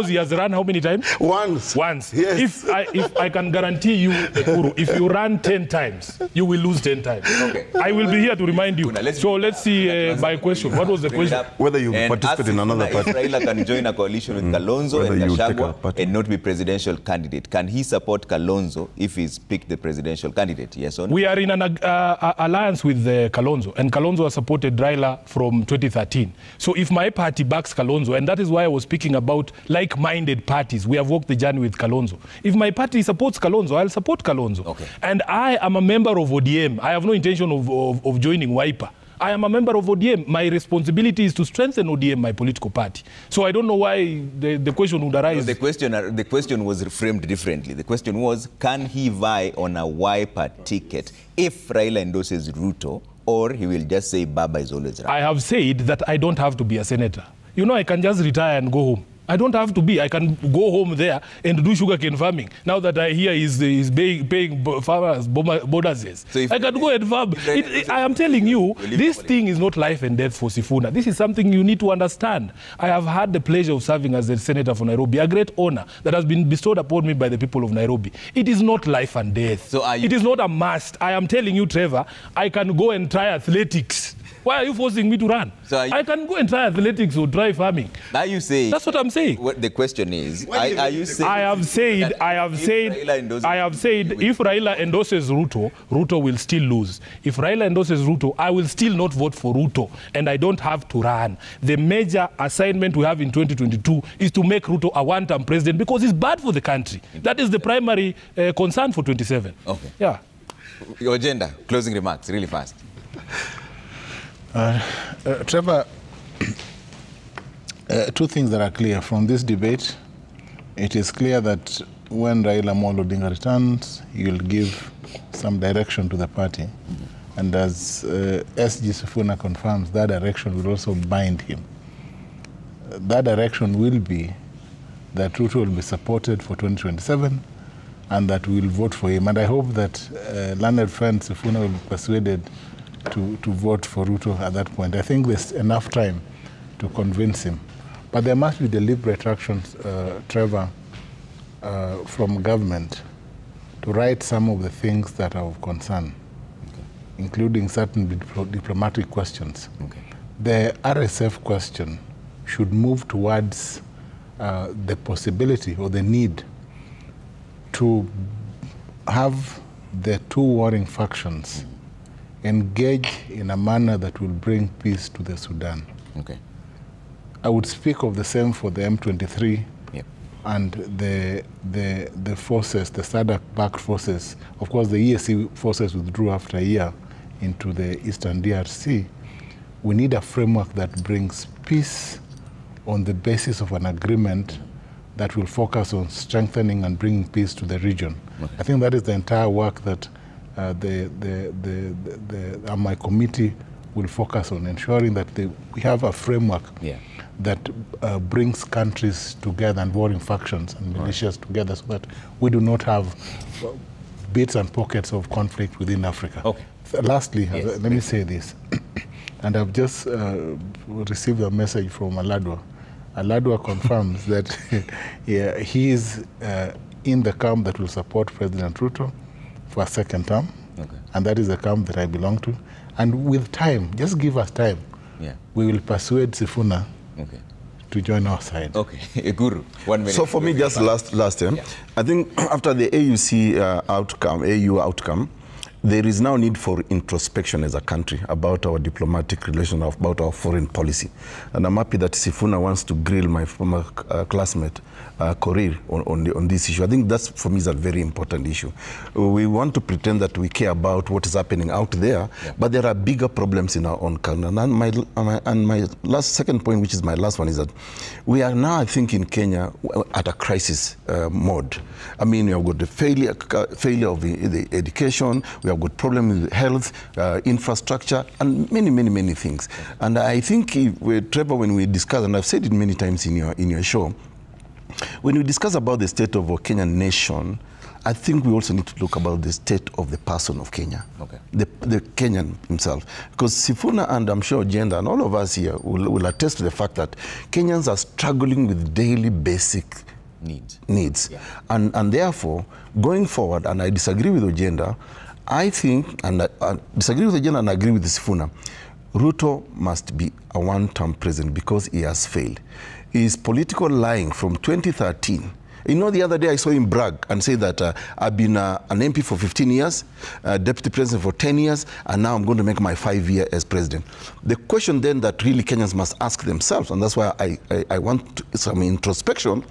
he has run how many times? Once. Yes. If I can guarantee you, Ekuru, if you run 10 times, you will lose 10 times. Okay. I will be here to remind you. So let's see my question. What was the question? Whether you participate in another party. If Raila can join a coalition with Kalonzo and Gachagua and not be presidential candidate, can he support Kalonzo if he's picked the presidential candidate? Yes or no? We are in an alliance with Kalonzo, and Kalonzo has supported Raila from 2013. So if my party backs Kalonzo, and that is why I was speaking about like-minded parties, we have walked the journey with Kalonzo. If my party supports Kalonzo, I'll support Kalonzo. Okay. And I am a member of ODM. I have no intention of joining Wiper. I am a member of ODM. My responsibility is to strengthen ODM, my political party. So I don't know why the question would arise. No, the question was framed differently. The question was, can he vie on a Wiper ticket if Raila endorses Ruto, or he will just say Baba is always right? I have said that I don't have to be a senator. You know, I can just retire and go home. I don't have to be. I can go home there and do sugarcane farming. Now that I hear is paying farmers bonuses, so I can go and farm. I am telling you, this thing is not life and death for Sifuna. This is something you need to understand. I have had the pleasure of serving as the senator for Nairobi, a great honor that has been bestowed upon me by the people of Nairobi. It is not life and death. So it is not a must. I am telling you, Trevor, I can go and try athletics. Why are you forcing me to run? So I can go and try athletics or try farming. Are you saying? That's what I'm saying. What the question is, are you saying? I have said if Raila endorses Ruto, Ruto will still lose. If Raila endorses Ruto, I will still not vote for Ruto, and I don't have to run. The major assignment we have in 2022 is to make Ruto a one-term president because it's bad for the country. That is the primary concern for 27. Okay. Yeah. Your agenda, closing remarks, really fast. Trevor, two things that are clear from this debate. It is clear that when Raila Amolo Odinga returns, he will give some direction to the party. And as SG Sifuna confirms, that direction will also bind him. That direction will be that Ruto will be supported for 2027 and that we will vote for him. And I hope that learned friend Sifuna will be persuaded to vote for Ruto at that point. I think there's enough time to convince him. But there must be deliberate actions, Trevor, from government to right some of the things that are of concern, including certain diplomatic questions. The RSF question should move towards the possibility or the need to have the two warring factions engage in a manner that will bring peace to the Sudan. I would speak of the same for the M23 and the forces, the SADC-backed forces. Of course, the EAC forces withdrew after a year into the Eastern DRC. We need a framework that brings peace on the basis of an agreement that will focus on strengthening and bringing peace to the region. I think that is the entire work that my committee will focus on, ensuring that we have a framework that brings countries together and warring factions and militias together so that we do not have bits and pockets of conflict within Africa. Lastly, let me say this, and I've just received a message from Aladwa. Aladwa confirms that he is in the camp that will support President Ruto for a second term, and that is the camp that I belong to. And with time, just give us time, we will persuade Sifuna to join our side. Guru, 1 minute. So for me, just last term, I think after the AU outcome, there is now need for introspection as a country about our diplomatic relations, about our foreign policy. And I'm happy that Sifuna wants to grill my former classmate, Korir, on this issue. I think that's, for me, is a very important issue. We want to pretend that we care about what is happening out there, but there are bigger problems in our own country. And my second point, which is my last one, is that we are now, I think, in Kenya at a crisis mode. I mean, we have got the failure of the education, we have got problems with health, infrastructure, and many things. And I think, Trevor, when we discuss, and I've said it many times in your show, when we discuss about the state of our Kenyan nation, I think we also need to look about the state of the person of Kenya, the Kenyan himself. Because Sifuna and I'm sure Jenda and all of us here will attest to the fact that Kenyans are struggling with daily basic needs. And therefore, going forward, and I disagree with Ojenda, I think, and I disagree with Ojenda and I agree with Sifuna, Ruto must be a one-term president because he has failed. His political lying from 2013 You know, the other day I saw him brag and say that I've been an MP for 15 years, deputy president for 10 years, and now I'm going to make my 5-year as president. The question then that really Kenyans must ask themselves, and that's why I want some introspection,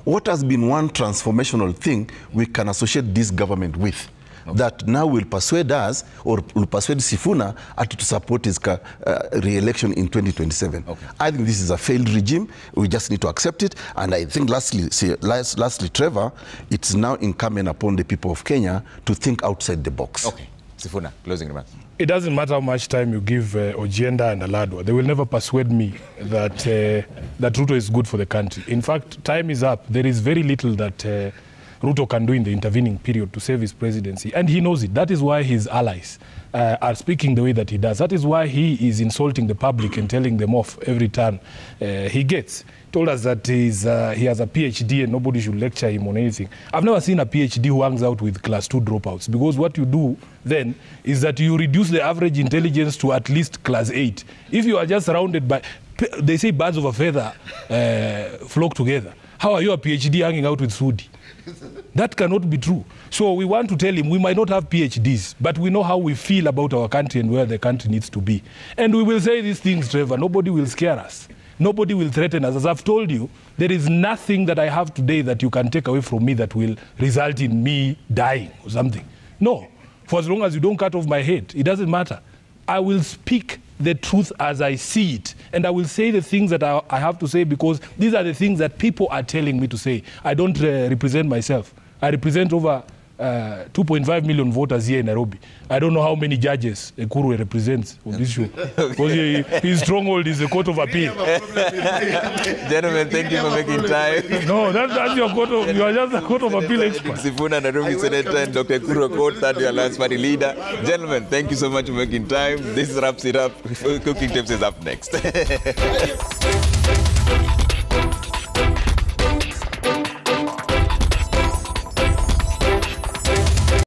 what has been one transformational thing we can associate this government with? Okay. That now will persuade us or will persuade Sifuna to support his re-election in 2027. Okay. I think this is a failed regime. We just need to accept it. And I think lastly, Trevor, it's now incumbent upon the people of Kenya to think outside the box. Okay. Sifuna, closing remarks. It doesn't matter how much time you give Ojienda and Aladwa. They will never persuade me that, that Ruto is good for the country. In fact, time is up. There is very little that Ruto can do in the intervening period to save his presidency. And he knows it. That is why his allies are speaking the way that he does. That is why he is insulting the public and telling them off every turn he gets. He told us that he has a PhD and nobody should lecture him on anything. I've never seen a PhD who hangs out with class 2 dropouts, because what you do then is that you reduce the average intelligence to at least class 8. If you are just surrounded by, they say birds of a feather flock together. How are you a PhD hanging out with Sudi? That cannot be true. So we want to tell him we might not have PhDs, but we know how we feel about our country and where the country needs to be. And we will say these things, Trevor. Nobody will scare us. Nobody will threaten us. As I've told you, there is nothing that I have today that you can take away from me that will result in me dying or something. No. For as long as you don't cut off my head, it doesn't matter. I will speak the truth as I see it. And I will say the things that I have to say, because these are the things that people are telling me to say. I don't represent myself. I represent over 2.5 million voters here in Nairobi. I don't know how many judges Ekuru represents on this show. Because his stronghold is the Court of Appeal. Gentlemen, thank you for making time. No, that's your court of, you are just a Court of Appeal expert. Sifuna, Nairobi Senator, and Dr. Ekuru Aukot, Third Alliance Party leader. Gentlemen, thank you so much for making time. This wraps it up. Cooking Tips is up next.